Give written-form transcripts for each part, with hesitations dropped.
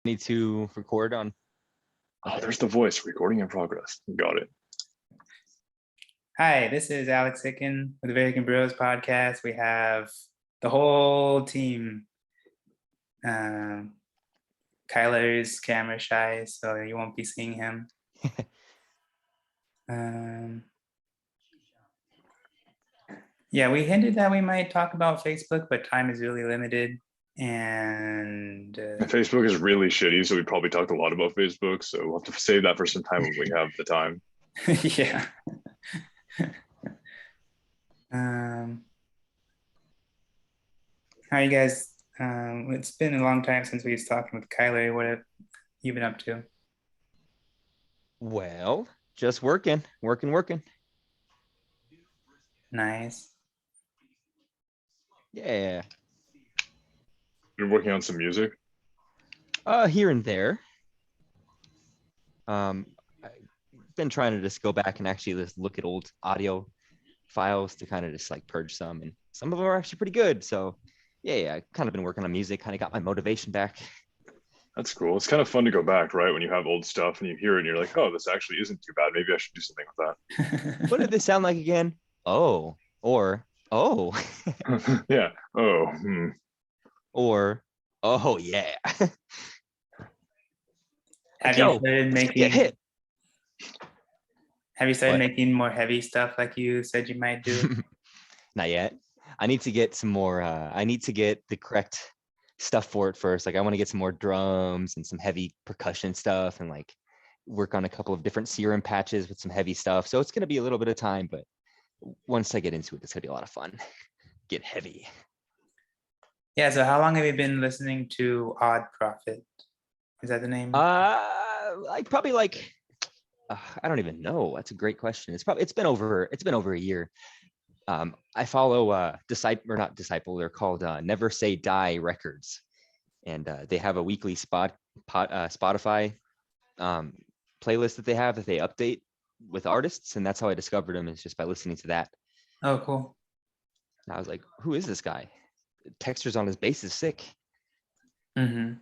Need to record on. Oh, there's the voice. Recording in progress. Got it. Hi, this is Alex Hicken with the Vacant Bros podcast. We have the whole team. Kyler's camera shy, so you won't be seeing him. Yeah, we hinted that we might talk about Facebook, but time is really limited. And Facebook is really shitty, so we probably talked a lot about Facebook. So we'll have to save that for some time when we have the time. yeah. How you guys? It's been a long time since we was talking with Kyler. What have you been up to? Well, just working. Nice. Yeah. You're working on some music. Here and there. I've been trying to just go back and actually just look at old audio files to kind of just like purge some, and some of them are actually pretty good. So yeah, I kind of been working on music, kind of got my motivation back. That's cool. It's kind of fun to go back, right? When you have old stuff and you hear it and you're like, oh, this actually isn't too bad. Maybe I should do something with What did this sound like again? Oh, or oh. that. Yeah. Oh. Or oh yeah. Have you started making? Hit. Have you started making more heavy stuff like you said you might do? Not yet. I need to get some more. I need to get the correct stuff for it first. Like I want to get some more drums and some heavy percussion stuff, and like work on a couple of different serum patches with some heavy stuff. So it's gonna be a little bit of time, but once I get into it, it's gonna be a lot of fun. Get heavy. Yeah. So how long have you been listening to Odd Prophet? Is that the name? Like probably like I don't even know. That's a great question. It's been over a year. I follow Disciple. They're called Never Say Die Records, and they have a weekly Spotify playlist that they update with artists, and that's how I discovered them, is just by listening to that. Oh, cool. And I was like, who is this guy? The textures on his bass is sick. Mm-hmm.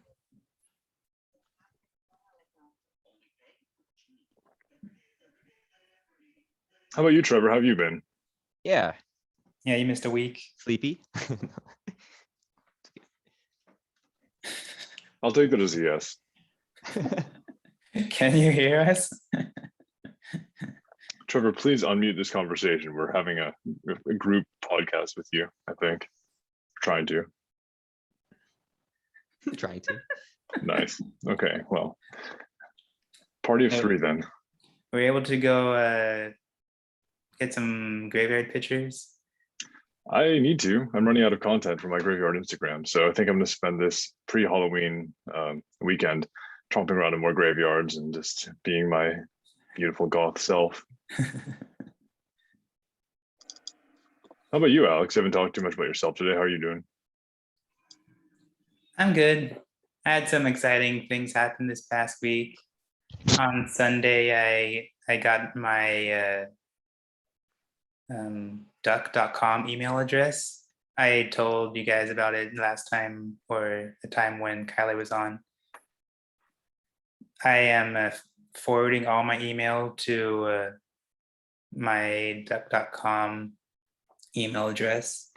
How about you, Trevor? How have you been? Yeah, you missed a week. sleepy. I'll take that as a yes. Can you hear us? Trevor, please unmute this conversation. We're having a group podcast with you, I think. Trying to. Nice. Okay, well. Party of three then. We're able to go get some graveyard pictures. I need to. I'm running out of content for my graveyard Instagram. So I think I'm going to spend this pre-Halloween weekend tromping around in more graveyards and just being my beautiful goth self. How about you, Alex? You haven't talked too much about yourself today. How are you doing? I'm good. I had some exciting things happen this past week. On Sunday, I got my duck.com email address. I told you guys about it last time, or the time when Kyler was on. I am forwarding all my email to my duck.com email address.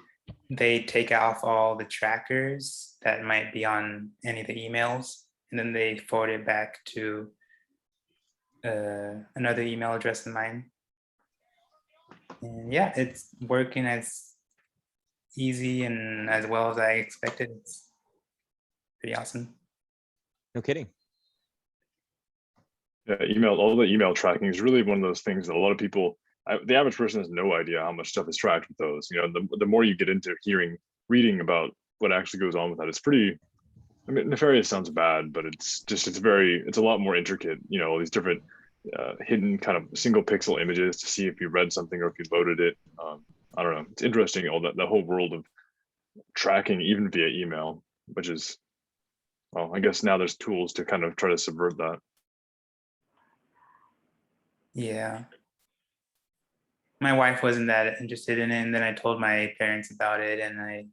They take off all the trackers that might be on any of the emails, and then they forward it back to another email address of mine. And yeah, it's working as easy and as well as I expected. It's pretty awesome. No kidding. Yeah, all the email tracking is really one of those things that a lot of people, the average person has no idea how much stuff is tracked with those. You know, the more you get into reading about what actually goes on with that, it's pretty, I mean, nefarious sounds bad, but it's a lot more intricate, you know, all these different hidden kind of single pixel images to see if you read something or if you loaded it. I don't know. It's interesting, all that, the whole world of tracking, even via email, which is, well, I guess now there's tools to kind of try to subvert that. Yeah. My wife wasn't that interested in it, and then I told my parents about it, and I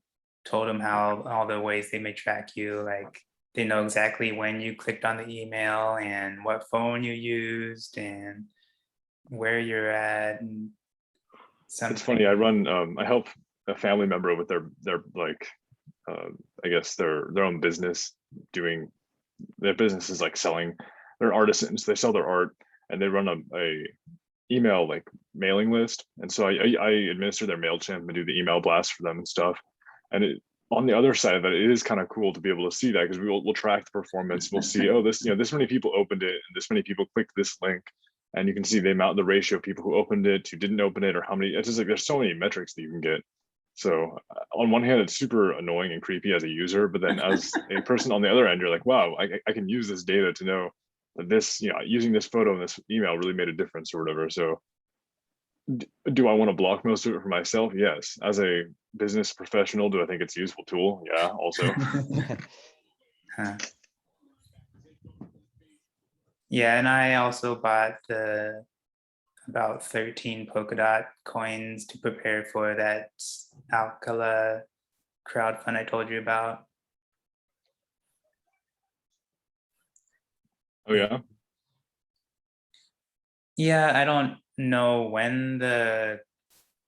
told them how all the ways they may track you, like they know exactly when you clicked on the email and what phone you used and where you're at. And It's funny. I help a family member with their like, I guess their own business. Doing their business is like selling. They're artisans. They sell their art, and they run a email like mailing list. And so I administer their MailChimp and do the email blast for them and stuff. And on the other side of that, it is kind of cool to be able to see that, because we'll track the performance. We'll see, oh, this many people opened it and this many people clicked this link. And you can see the ratio of people who opened it, who didn't open it, or how many. It's just like there's so many metrics that you can get. So on one hand, it's super annoying and creepy as a user, but then as a person on the other end, you're like, wow, I can use this data to know that this, using this photo and this email really made a difference or whatever. So do I want to block most of it for myself? Yes. As a business professional, do I think it's a useful tool? Yeah, also. Huh. Yeah, and I also bought about 13 polka dot coins to prepare for that Alcala crowdfund I told you about. Oh yeah. Yeah, I don't know when the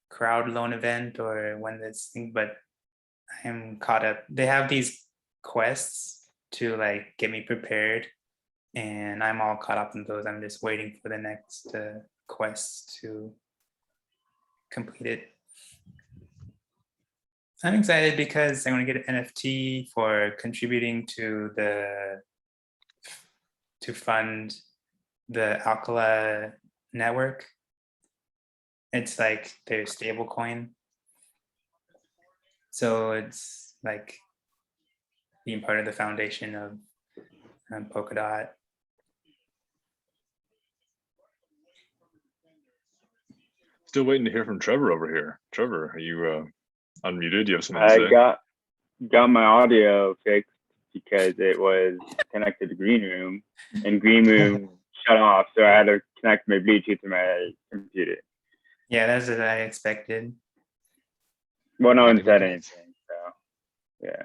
crowd loan event or when this thing, but I'm caught up. They have these quests to like get me prepared, and I'm all caught up in those. I'm just waiting for the next quest to complete it. I'm excited because I'm going to get an NFT for contributing to fund the Alcala network. It's like their stable coin. So it's like being part of the foundation of Polkadot. Still waiting to hear from Trevor over here. Trevor, are you unmuted? Do you have something to I say? got my audio fixed because it was connected to Green Room, and Green Room shut off, so I had to connect my Bluetooth to my computer. Yeah, that's what I expected. Well, no one Yeah, said anything, so yeah.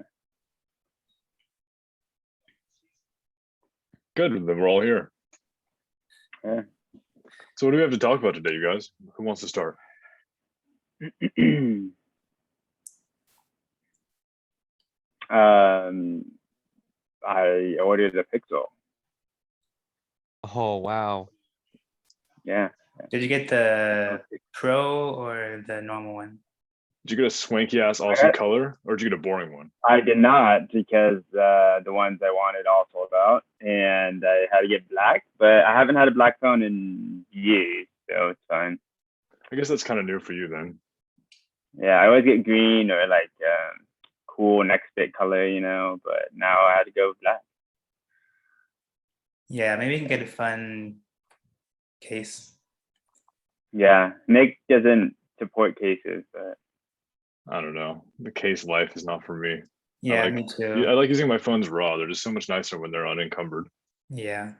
Good. Then we're all here. Yeah. So what do we have to talk about today, you guys? Who wants to start? I ordered a Pixel. Oh, wow. Yeah. Did you get the Pro or the normal one? Did you get a swanky ass awesome color, or did you get a boring one? I did not, because the ones I wanted all sold out, and I had to get black, but I haven't had a black phone in years, so it's fine. I guess that's kind of new for you then. Yeah, I always get green or like cool next bit color, but now I had to go black. Yeah, maybe you can get a fun case. Yeah, Nick doesn't support cases, but I don't know. The case life is not for me. Yeah, me too. I like using my phones raw. They're just so much nicer when they're unencumbered. Yeah,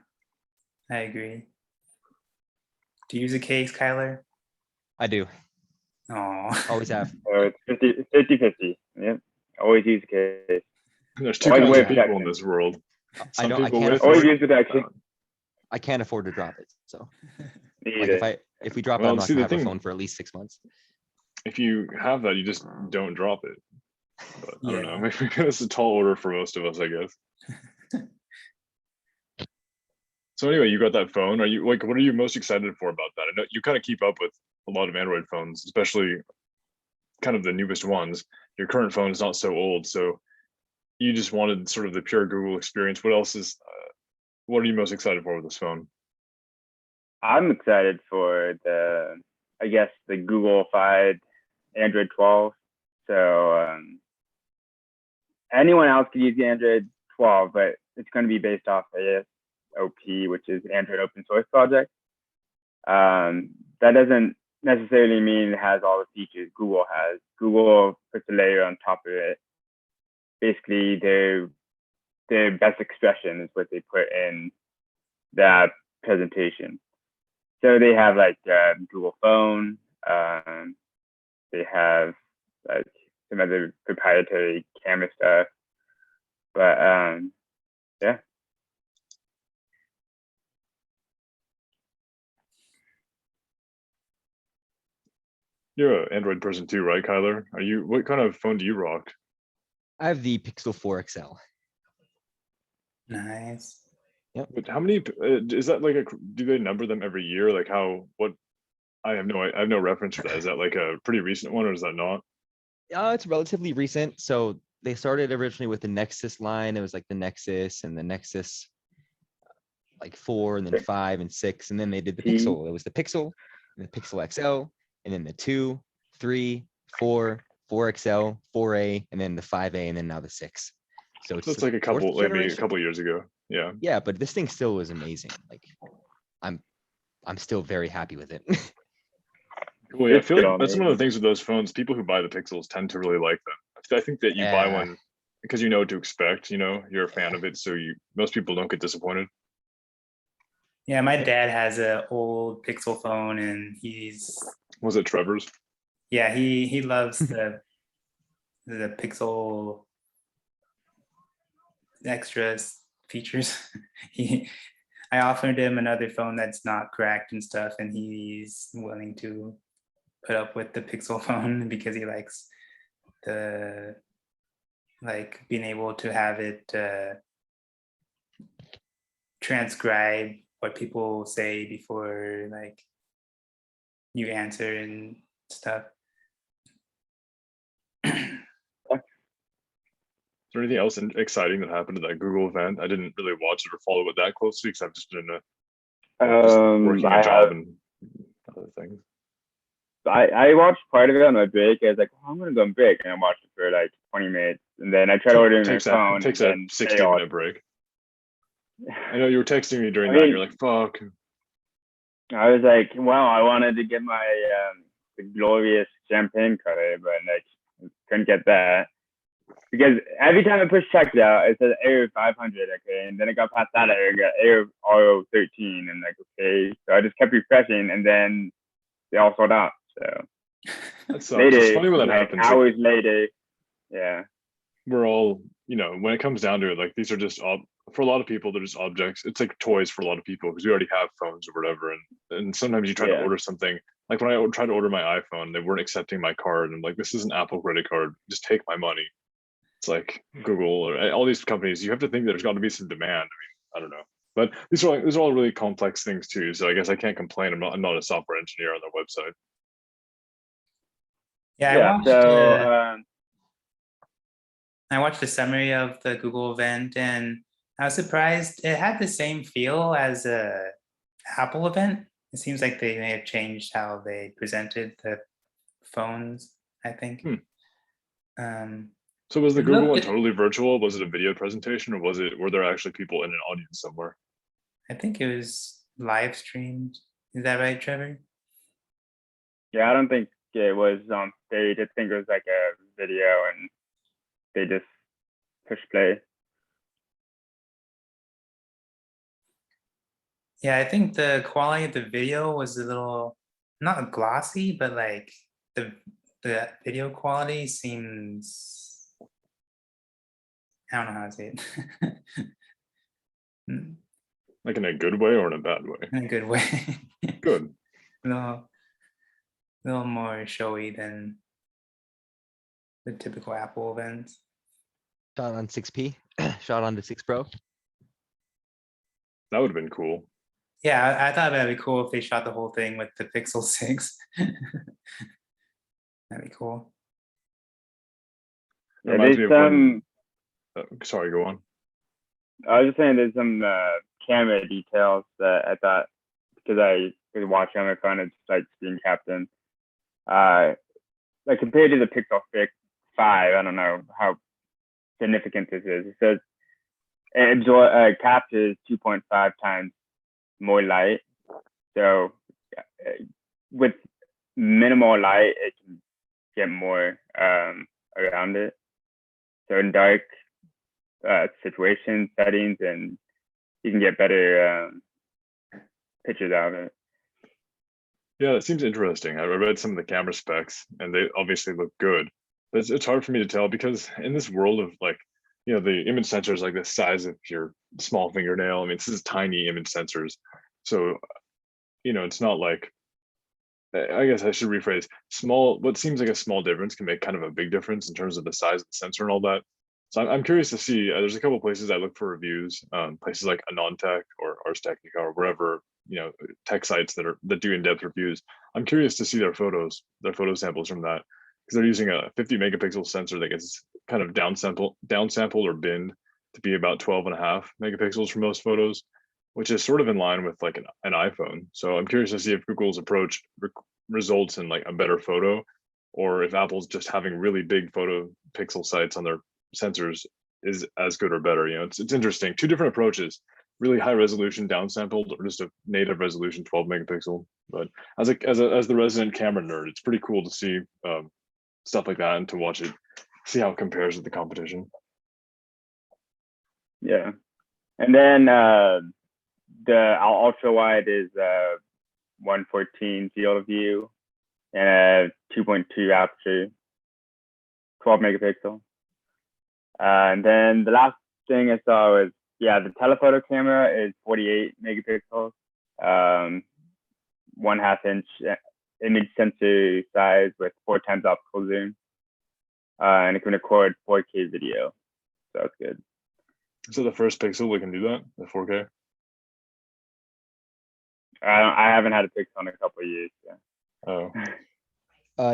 I agree. Do you use a case, Kyler? I do. Oh, Always have. so it's 50-50. Yep, always use a case. There's two Always kinds wear of people protection. in this world. I Some don't. I people can't with Always afford. use protection. I can't afford to drop it. So, like, Either. if we drop it, Well, I'm not see, gonna the have a thing- phone for at least 6 months. If you have that, you just don't drop it. But I don't know. Yeah. Maybe it's a tall order for most of us, I guess. So anyway, you got that phone. Are you like, what are you most excited for about that? I know you kind of keep up with a lot of Android phones, especially kind of the newest ones. Your current phone is not so old, so you just wanted sort of the pure Google experience. What else is? What are you most excited for with this phone? I'm excited for the Google-fied Android 12. So anyone else could use the Android 12, but it's going to be based off ASOP, which is Android Open Source Project. That doesn't necessarily mean it has all the features Google has. Google puts a layer on top of it. Basically, their best expression is what they put in that presentation. So they have like Google Phone. They have like some other proprietary camera stuff. But You're an Android person too, right, Kyler? What kind of phone do you rock? I have the Pixel 4 XL. Nice. But how many is that like do they number them every year? Like what I have no reference for that. Is that like a pretty recent one or is that not? It's relatively recent. So they started originally with the Nexus line. It was like the Nexus and the Nexus like 4 and then 5 and 6. And then they did the P. Pixel. It was the Pixel and the Pixel XL and then the 2, 3, 4, 4XL, 4A, and then the 5A, and then now the 6. So So it's it's like the a fourth couple, maybe a generation. couple years ago. Yeah. Yeah, but this thing still was amazing. Like I'm still very happy with it. Cool. Yeah, I It's feel still like that's one of the amazing. things with those phones. People who buy the Pixels tend to really like them. I think that you buy Yeah. one because you know what to expect. You know, you're a fan of it, so most people don't get disappointed. Yeah, my dad has an old Pixel phone, and Was it Trevor's? yeah, he loves the Pixel extras features. I offered him another phone that's not cracked and stuff, and he's willing to put up with the Pixel phone because he likes being able to have it transcribe what people say before like you answer and stuff. Is there anything else exciting that happened at that Google event? I didn't really watch it or follow it that closely because I've just been just working a job and other things. I watched part of it on my break. I was like, oh, I'm gonna go on break, and I watched it for like 20 minutes, and then I tried ordering my phone. Takes and a then 60-minute break. I know you were texting me during I that. mean, You're like, fuck. I was like, well, I wanted to get my the glorious champagne color, but like couldn't get that because every time I push checkout, it says error 500, okay, and then it got past that error, got error RO 13, and like okay, so I just kept refreshing, and then they all sold out. So That sucks. later, It's funny when that like happens. hours later, yeah. We're all, when it comes down to it, like these are just for a lot of people, they're just objects. It's like toys for a lot of people because we already have phones or whatever. And sometimes you try to order something. Like when I tried to order my iPhone, they weren't accepting my card. And I'm like, this is an Apple credit card. Just take my money. It's like Google or all these companies. You have to think there's got to be some demand. I mean, I don't know. But these are all really complex things too. So I guess I can't complain. I'm not a software engineer on their website. Yeah, So I watched a summary of the Google event, and I was surprised it had the same feel as a Apple event. It seems like they may have changed how they presented the phones, I think. So was the Google one totally virtual? Was it a video presentation, or were there actually people in an audience somewhere? I think it was live streamed. Is that right, Trevor? Yeah, I don't think it was on stage. I think it was like a video, and they just push play. Yeah, I think the quality of the video was a little not glossy, but like the video quality seems, I don't know how to say it. Like in a good way or in a bad way? In a good way. Good. A little more showy than the typical Apple events. Shot on 6P, shot on the 6 Pro. That would have been cool. Yeah, I thought that'd be cool if they shot the whole thing with the Pixel 6. That'd be cool. Yeah, there's some. Sorry, go on. I was just saying there's some camera details that I thought, because I was watching on my phone and just like screen captain. Like compared to the Pixel 6 5, I don't know how significant this is. It says it captures 2.5 times more light. So with minimal light, it can get more around it. So in dark situation settings, and you can get better pictures out of it. Yeah, that seems interesting. I read some of the camera specs and they obviously look good, but it's hard for me to tell because in this world of like, the image sensor is like the size of your small fingernail. I mean, this is tiny image sensors. So, it's not like I guess I should rephrase. Small, what seems like a small difference can make kind of a big difference in terms of the size of the sensor and all that. So I'm curious to see. There's a couple places I look for reviews, places like AnonTech or Ars Technica or wherever, tech sites that do in-depth reviews. I'm curious to see their photo samples from that, because they're using a 50 megapixel sensor that gets kind of downsampled or binned to be about 12.5 megapixels for most photos, which is sort of in line with like an iPhone. So I'm curious to see if Google's approach results in like a better photo, or if Apple's just having really big photo pixel sites on their sensors is as good or better. It's interesting. Two different approaches: really high resolution downsampled, or just a native resolution 12 megapixel. But as the resident camera nerd, it's pretty cool to see stuff like that and to watch it, see how it compares with the competition. Yeah, and then the ultra wide is 114 field of view and a 2.2 aperture, 12 megapixel. And then the last thing I saw was, the telephoto camera is 48 megapixels, 1/2 inch image sensor size with 4 times optical zoom, and it can record 4K video. So that's good. So the first Pixel we can do that, the 4K. I haven't had a Pixel in a couple of years. Oh.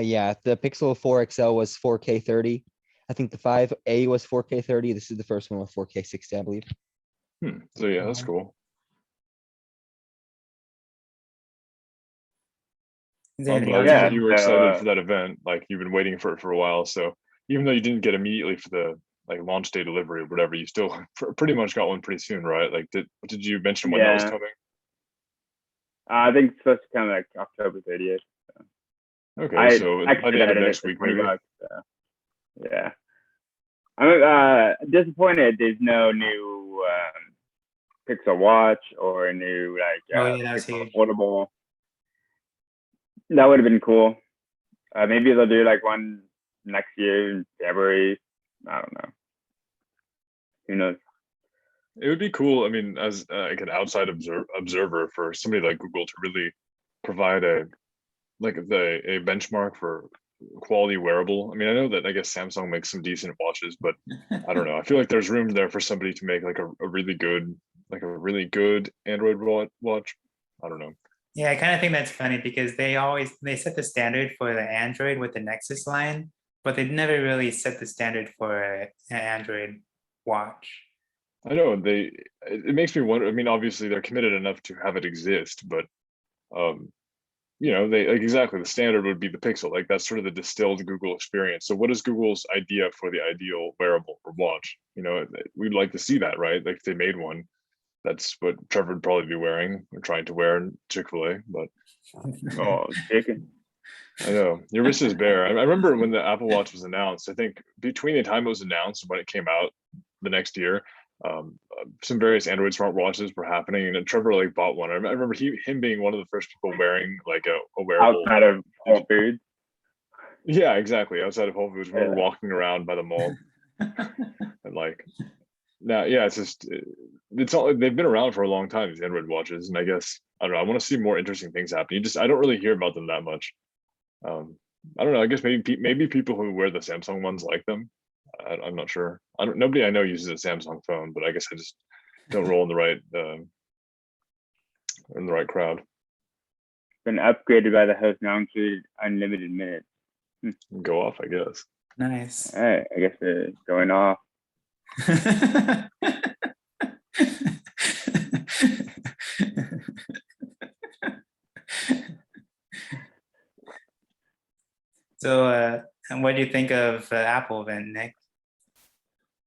Yeah, the Pixel 4 XL was 4K 30. I think the 5A was 4K 30. This is the first one with 4K 60, I believe. So yeah, that's cool. I'm glad you were excited for that event. Like, you've been waiting for it for a while. So even though you didn't get immediately for the launch day delivery or whatever, you still pretty much got one pretty soon, right? Like, did you mention when that was coming? I think it's supposed to come like October 30th. So. Okay, so by the end of next week, maybe. Yeah, I'm disappointed there's no new Pixel Watch or a new Pixel Foldable. That would have been cool. Maybe they'll do like one next year in February. I don't know. Who knows? It would be cool. I mean, as like an outside observer, for somebody like Google to really provide a benchmark for quality wearable. I mean, I know that I guess Samsung makes some decent watches, but I don't know. I feel like there's room there for somebody to make like a really good Android watch. I don't know. Yeah, I kind of think that's funny because they set the standard for the Android with the Nexus line, but they never really set the standard for an Android watch. I know it makes me wonder. I mean, obviously they're committed enough to have it exist, but they exactly, the standard would be the Pixel. Like, that's sort of the distilled Google experience. So what is Google's idea for the ideal wearable or watch? We'd like to see that, right? Like, if they made one, that's what Trevor would probably be wearing or trying to wear in Chick-fil-A. But chicken. I know your wish is bare. I remember when the Apple Watch was announced. I think between the time it was announced and when it came out the next year, some various Android smartwatches were happening, and Trevor bought one. I remember him being one of the first people wearing like a wearable outside of Whole Foods. Yeah, exactly. Outside of Whole Foods, we were walking around by the mall, and now, it's just they've been around for a long time, these Android watches, and I guess I don't know. I want to see more interesting things happen. I don't really hear about them that much. I don't know. I guess maybe people who wear the Samsung ones like them. I'm not sure. Nobody I know uses a Samsung phone, but I guess I just don't roll in the right crowd. Been upgraded by the host, now included unlimited minutes. Go off, I guess. Nice. All right, I guess it's going off. So, what do you think of the Apple event, Nick?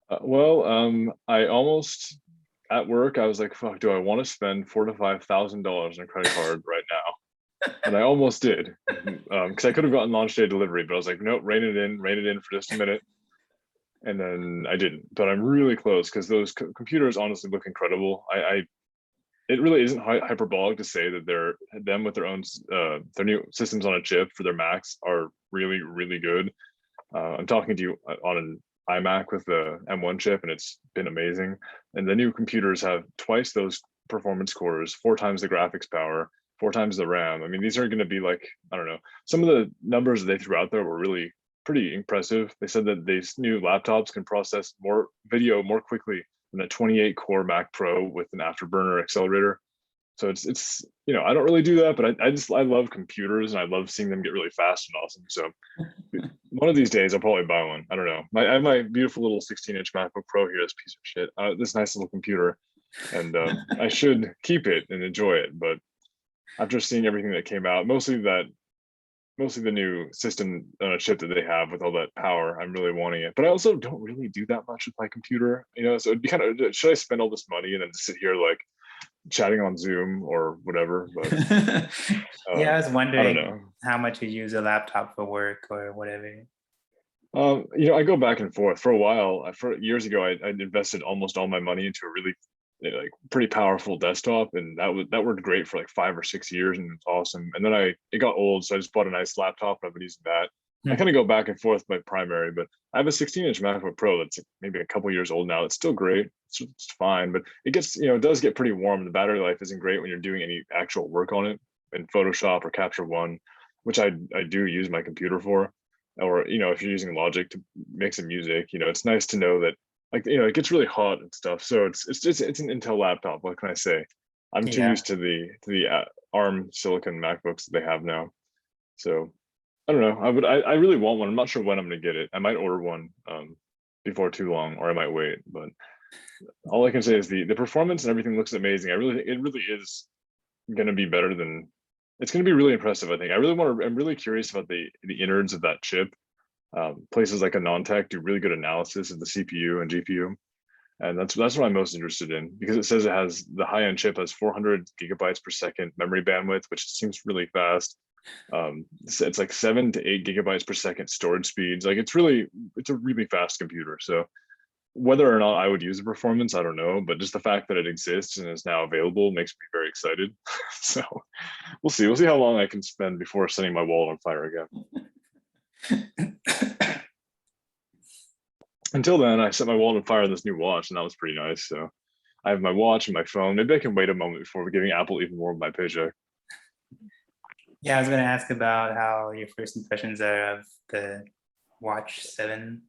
I almost, at work, I was like, fuck, do I want to spend $4,000 to $5,000 on a credit card right now? And I almost did, because I could have gotten launch day delivery, but I was like, nope, rein it in for just a minute. And then I didn't, but I'm really close, because those computers honestly look incredible. It really isn't hyperbolic to say that them with their own their new systems on a chip for their Macs are really, really good. I'm talking to you on an iMac with the M1 chip, and it's been amazing. And the new computers have twice those performance cores, 4 times the graphics power, 4 times the RAM. I mean, these are going to be like, I don't know, some of the numbers that they threw out there were really pretty impressive. They said that these new laptops can process more video more quickly than a 28 core Mac Pro with an afterburner accelerator. So it's I don't really do that, but I love computers and I love seeing them get really fast and awesome. So one of these days I'll probably buy one. I don't know. I have my beautiful little 16-inch MacBook Pro here, this piece of shit, this nice little computer, and I should keep it and enjoy it. But after seeing everything that came out, mostly the new system on a chip that they have with all that power, I'm really wanting it. But I also don't really do that much with my computer, so it'd be kind of, should I spend all this money and then sit here like chatting on Zoom or whatever? But yeah, I was I don't wondering know. how much you use a laptop for work or whatever. I go back and forth. For a while, for years ago, I invested almost all my money into a really like pretty powerful desktop, and that worked great for like 5 or 6 years, and it's awesome. And then it got old, so I just bought a nice laptop, and I've been using that. I kind of go back and forth with my primary, but I have a 16-inch MacBook Pro that's maybe a couple years old now. It's still great. It's fine, but it gets, it does get pretty warm. The battery life isn't great when you're doing any actual work on it in Photoshop or Capture One, which I do use my computer for. Or, if you're using Logic to make some music, it's nice to know that, like, it gets really hot and stuff. So it's an Intel laptop. What can I say? I'm too used to the ARM silicon MacBooks that they have now. So I don't know. I really want one. I'm not sure when I'm gonna get it. I might order one before too long, or I might wait. But all I can say is the performance and everything looks amazing. It really is gonna be better than. It's gonna be really impressive. I think. I'm really curious about the innards of that chip. Places like AnandTech do really good analysis of the CPU and GPU, and that's what I'm most interested in, because it says it has the high-end chip has 400 gigabytes per second memory bandwidth, which seems really fast. It's like 7 to 8 gigabytes per second storage speeds. Like it's a really fast computer. So whether or not I would use the performance, I don't know, but just the fact that it exists and is now available makes me very excited. So we'll see how long I can spend before setting my wallet on fire again. Until then, I set my wallet on fire in this new watch, and that was pretty nice. So I have my watch and my phone. Maybe I can wait a moment before giving Apple even more of my paycheck. Yeah, I was going to ask about how your first impressions are of the Watch 7.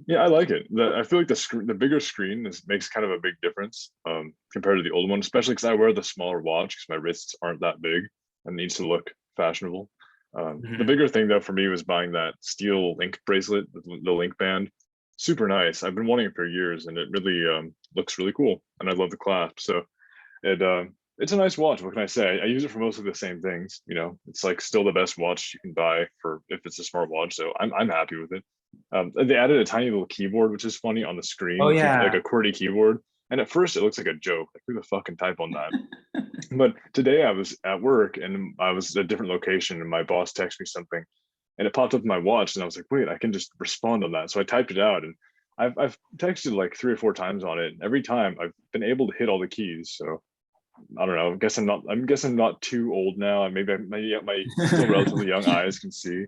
Yeah, I like it. I feel like the bigger screen makes kind of a big difference compared to the old one, especially because I wear the smaller watch because my wrists aren't that big and it needs to look fashionable. The bigger thing though for me was buying that steel link bracelet, the link band. Super nice. I've been wanting it for years, and it really looks really cool. And I love the clasp. So it's a nice watch. What can I say? I use it for mostly the same things. It's like still the best watch you can buy for if it's a smart watch. So I'm happy with it. They added a tiny little keyboard, which is funny, on the screen. Oh, It's yeah. like a QWERTY keyboard. And at first it looks like a joke. Like, who the fuck can type on that? But today I was at work and I was at a different location, and my boss texted me something, and it popped up in my watch, and I was like, wait, I can just respond on that. So I typed it out, and I've texted like 3 or 4 times on it. And every time I've been able to hit all the keys. So I don't know. I'm guessing I'm not too old now. Maybe my still relatively young eyes can see,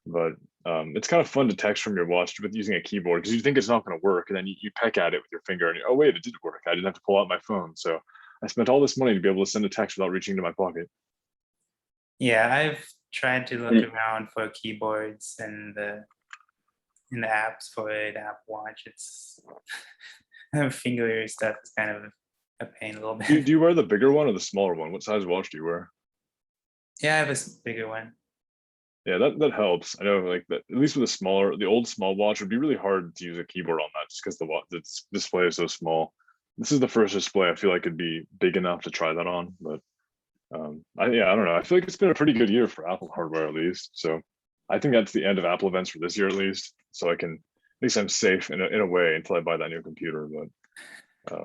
but it's kind of fun to text from your watch with using a keyboard, because you think it's not going to work, and then you peck at it with your finger, and oh wait, it did work. I didn't have to pull out my phone. So I spent all this money to be able to send a text without reaching into my pocket. Yeah, I've tried to look around for keyboards in the apps for an Apple Watch. It's finger stuff is kind of a pain a little bit. Do you wear the bigger one or the smaller one? What size watch do you wear? Yeah, I have a bigger one. Yeah, that helps. I know, like that, at least with the old small watch, would be really hard to use a keyboard on that, just because the display is so small. This is the first display I feel like it'd be big enough to try that on, but I don't know. I feel like it's been a pretty good year for Apple hardware, at least. So I think that's the end of Apple events for this year, at least. So at least I'm safe in a way until I buy that new computer. But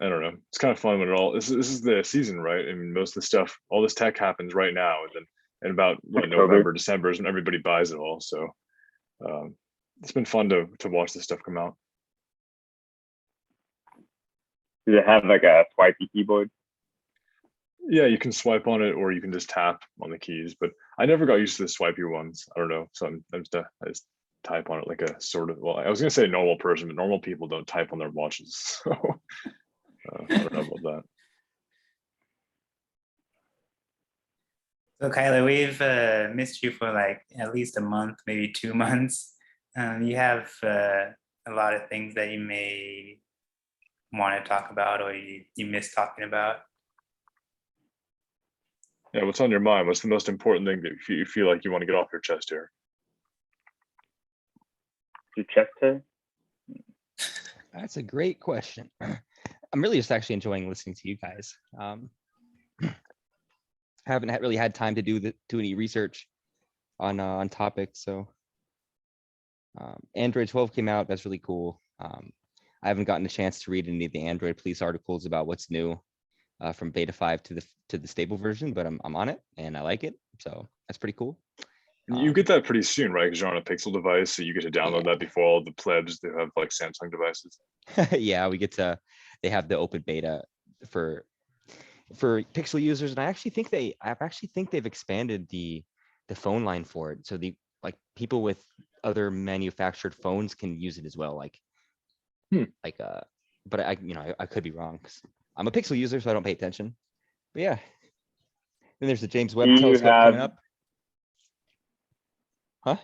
I don't know. It's kind of fun when this is the season, right? I mean, most of the stuff, all this tech happens right now, and then in about November, December is when everybody buys it all. So it's been fun to watch this stuff come out. Does it have like a swipey keyboard? Yeah, you can swipe on it, or you can just tap on the keys. But I never got used to the swipey ones. I don't know. So I just type on it like a sort of. Well, I was gonna say normal person, but normal people don't type on their watches. So I don't know about that. So Kyler, we've missed you for like at least a month, maybe 2 months. You have a lot of things that you may want to talk about or you miss talking about. Yeah, what's on your mind? What's the most important thing that you feel like you want to get off your chest here? Your chest hair? That's a great question. I'm really just actually enjoying listening to you guys. Haven't really had time to do any research on topics. So Android 12 came out. That's really cool. I haven't gotten a chance to read any of the Android police articles about what's new from beta 5 to the stable version, but I'm on it and I like it. So that's pretty cool. And you get that pretty soon, right? Because you're on a Pixel device, so you get to download that before all the plebs that have like Samsung devices. Yeah, they have the open beta for Pixel users, and I actually think they've expanded the phone line for it, so people with other manufactured phones can use it as well. But I could be wrong because I'm a Pixel user, so I don't pay attention. But yeah, then there's the James Webb Telescope coming up. Huh?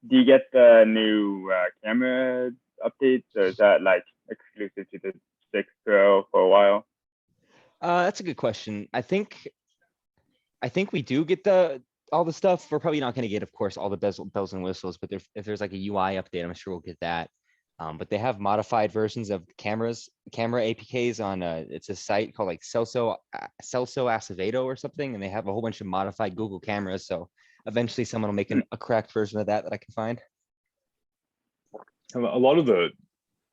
Do you get the new camera updates, or is that like exclusive to the 6 Pro for a while? That's a good question. I think we do get all the stuff. We're probably not going to get, of course, all the bells and whistles, but if there's like a UI update, I'm sure we'll get that. But they have modified versions of camera APKs on it's a site called like Celso Acevedo or something, and they have a whole bunch of modified Google cameras. So eventually someone will make a cracked version of that I can find. A lot of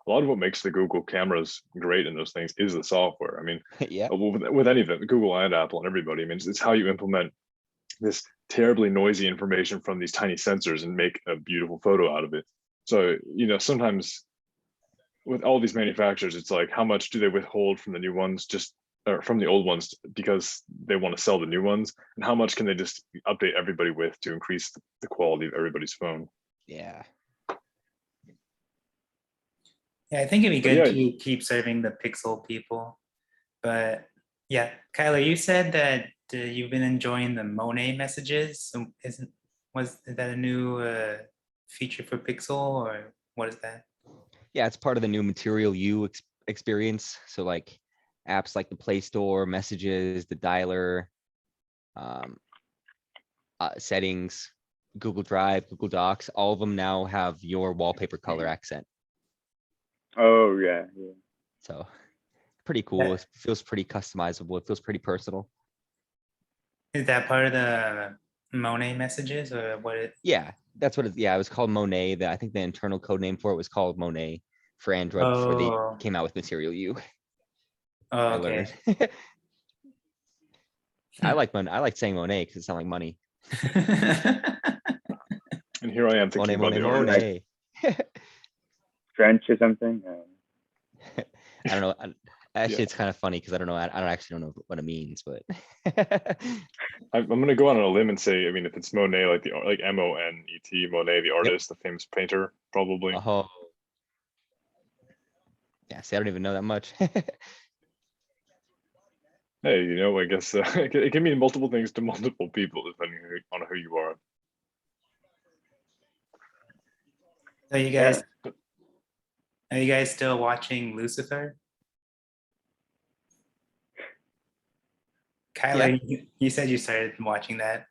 what makes the Google cameras great in those things is the software. I mean, Yeah. with any of them, Google and Apple and everybody, I mean, it's how you implement this terribly noisy information from these tiny sensors and make a beautiful photo out of it. So, sometimes with all these manufacturers, it's like, how much do they withhold from the new ones or from the old ones because they want to sell the new ones? And how much can they just update everybody with to increase the quality of everybody's phone? Yeah. Yeah, I think it'd be good to keep serving the Pixel people. But yeah, Kyler, you said that you've been enjoying the Monet messages. So is that a new feature for Pixel, or what is that? Yeah, it's part of the new Material You experience. So like apps like the Play Store, Messages, the dialer, settings, Google Drive, Google Docs, all of them now have your wallpaper color accent. Oh yeah. So pretty cool. It feels pretty customizable. It feels pretty personal. Is that part of the Monet messages, or what? Yeah, that's what it was called Monet. I think the internal code name for it was called Monet for Android before they came out with Material You. Oh, okay. I like saying Monet because it sounds like money. And here I am thinking about the Monet. French or something. I don't know. Actually, it's kind of funny because I don't actually know what it means, but I'm gonna go out on a limb and say, I mean, if it's Monet, like M-O-N-E-T, Monet, the artist, the famous painter, probably. Oh, yeah. See, I don't even know that much. Hey, I guess it can mean multiple things to multiple people depending on who you are. Are you guys still watching Lucifer? Kyler, yeah. You said you started watching that.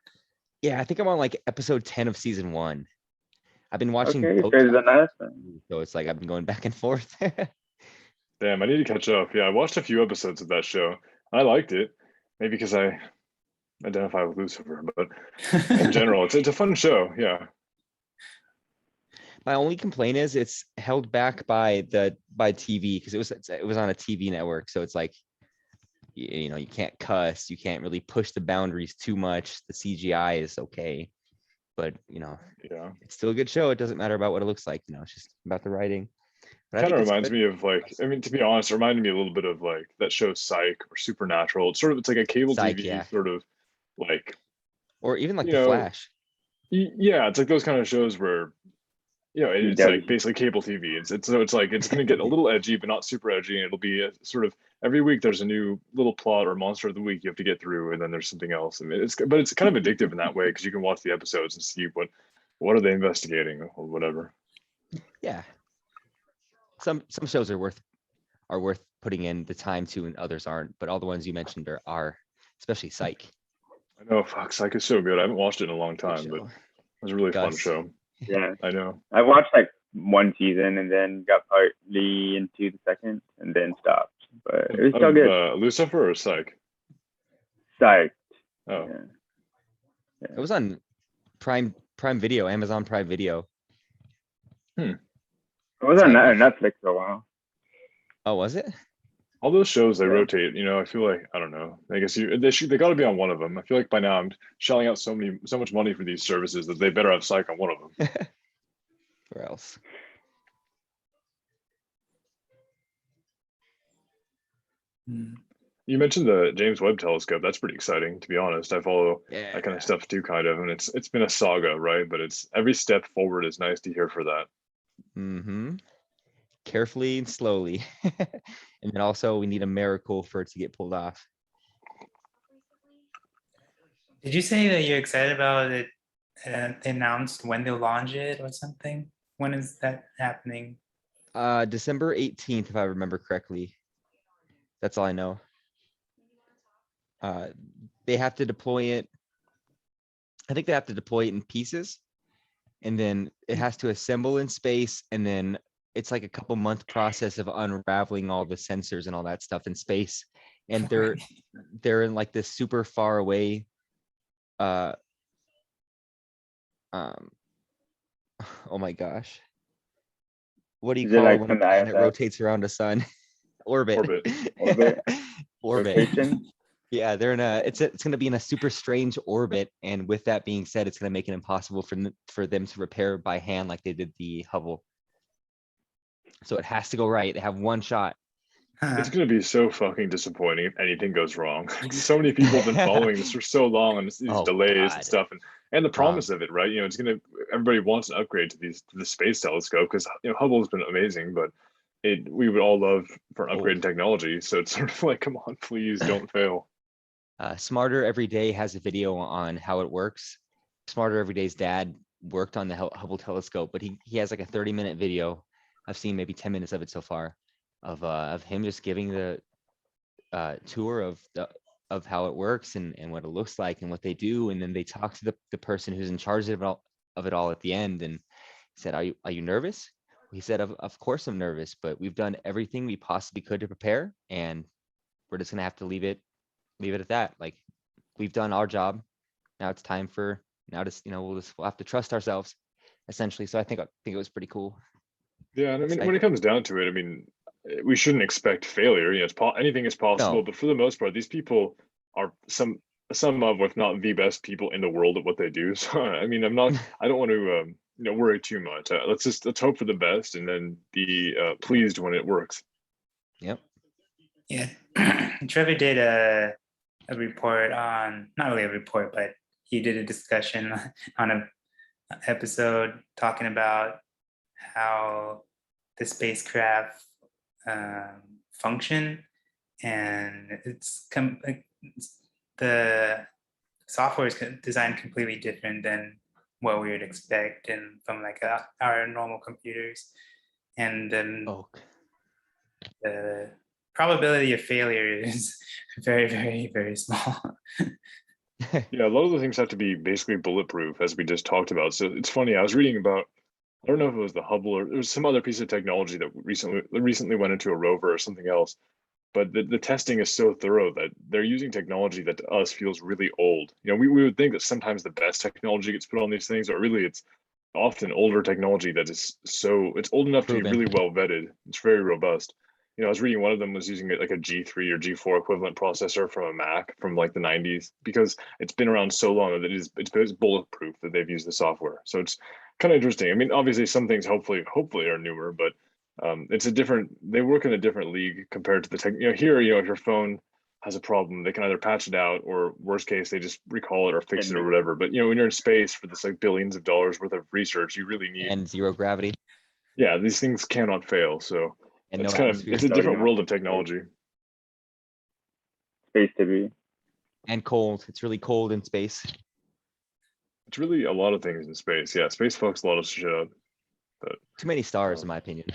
Yeah, I think I'm on like episode 10 of season 1. I've been watching both. So it's like I've been going back and forth. Damn, I need to catch up. Yeah, I watched a few episodes of that show. I liked it, maybe because I identify with Lucifer, but in general, it's a fun show. Yeah. My only complaint is it's held back by TV because it was on a TV network, so it's like you can't cuss, you can't really push the boundaries too much. The CGI is okay, but yeah, it's still a good show. It doesn't matter about what it looks like. It's just about the writing. Kind of reminds me of like, I mean, to be honest, it reminded me a little bit of like that show Psych or Supernatural. It's like a cable TV sort of like, or even like The Flash. Yeah, it's like those kind of shows where You know, it's CW. like basically cable TV. It's like it's going to get a little edgy, but not super edgy. And it'll be a sort of every week there's a new little plot or monster of the week you have to get through, and then there's something else. And but it's kind of addictive in that way because you can watch the episodes and see what are they investigating or whatever. Yeah. Some shows are worth putting in the time to, and others aren't. But all the ones you mentioned are especially Psych. I know, fuck, Psych is so good. I haven't watched it in a long Good time, but show. it was a really fun Gus. show. Yeah, I know. I watched like one season and then got partly into the second and then stopped. But it was still good. Lucifer or Psych? Psyched. Oh, Yeah. It was on Prime Video, Amazon Prime Video. It was on Netflix for a while. Oh, was it? all those shows they Yeah. rotate. You know, I feel like I don't know. I guess they got to be on one of them. I feel like by now I'm shelling out so much money for these services that they better have Psych on one of them. Or else. You mentioned the James Webb Telescope. That's pretty exciting, to be honest. I follow Yeah. that kind of stuff too, kind of, and it's been a saga, right? But it's every step forward is nice to hear for that. Mm-hmm. Carefully and slowly. And then also we need a miracle for it to get pulled off. Did you say that you're excited about it? Announced when they'll launch it or something? When is that happening? December 18th, if I remember correctly. That's all I know. They have to deploy it. I think they have to deploy it in pieces, and then it has to assemble in space, and then it's like a couple month process of unraveling all the sensors and all that stuff in space. And they're in like this super far away oh my gosh, what do you Is it call like when a from the planet ISS? rotates around a sun? Orbit. Orbit. Orbit. Rotation? Yeah, they're in a it's going to be in a super strange orbit, and with that being said, it's going to make it impossible for them to repair by hand like they did the Hubble. So it has to go right. They have one shot. It's going to be so fucking disappointing if anything goes wrong. So many people have been following this for so long, and these Oh, delays God. and stuff, and the promise of it, right? You know, it's going to everybody wants an upgrade to the space telescope because Hubble has been amazing, but we would all love for an upgrade in technology. So it's sort of like, come on, please don't fail. Smarter Every Day has a video on how it works. Smarter Every Day's dad worked on the Hubble telescope, but he has like a 30-minute video. I've seen maybe 10 minutes of it so far, of him just giving the tour of how it works and what it looks like and what they do, and then they talk to the person who's in charge of it all at the end, and he said, "Are you nervous?" He said, "Of course I'm nervous, but we've done everything we possibly could to prepare, and we're just gonna have to leave it at that. Like, we've done our job. Now it's time for we'll have to trust ourselves, essentially." So I think it was pretty cool. Yeah, and I mean, when it comes down to it, I mean, we shouldn't expect failure. You know, anything is possible, No. but for the most part, these people are some of, if not the best people in the world at what they do. So I mean, I don't want to worry too much. Let's hope for the best and then be pleased when it works. Yep. Yeah, Trevor did a report on, not really a report, but he did a discussion on an episode talking about how the spacecraft function, and the software is designed completely different than what we would expect and from like our normal computers, and then the probability of failure is very, very, very small. Yeah, a lot of the things have to be basically bulletproof, as we just talked about. So it's funny, I was reading about, I don't know if it was the Hubble or there was some other piece of technology that recently went into a rover or something else, but the testing is so thorough that they're using technology that to us feels really old. You know, we would think that sometimes the best technology gets put on these things, or really it's often older technology that is it's old enough to be really well vetted. It's very robust. You know, I was reading one of them was using like a G3 or G4 equivalent processor from a Mac from like the 90s because it's been around so long that it's bulletproof that they've used the software. So it's kind of interesting. I mean, obviously some things hopefully are newer, but it's they work in a different league compared to the tech. You know, here, if your phone has a problem, they can either patch it out or worst case, they just recall it or fix it or Admit it. whatever. But when you're in space for this like billions of dollars worth of research, you really need, And zero gravity yeah, these things cannot fail. So and no it's kind of, atmosphere it's a So, different world of technology. Space to be. and cold. It's really cold in space. It's really a lot of things in space. Yeah, space fucks a lot of shit up. Too many stars, in my opinion.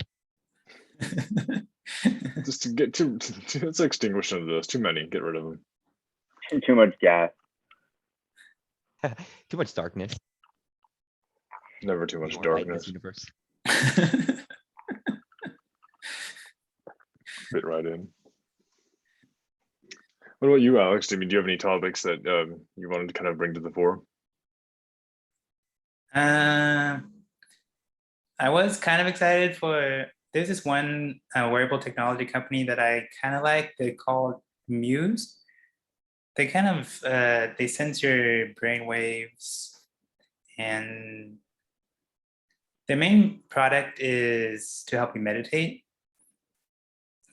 Just to get to let's extinguish some of those. Too many. Get rid of them. Too much gas. Too much darkness. Never too much More light in darkness. this universe. Fit right in. What about you, Alex? Do you have any topics that you wanted to kind of bring to the fore? I was kind of excited for, there's this one wearable technology company that I kind of like. They're called Muse. They kind of, they sense your brain waves, and their main product is to help you meditate,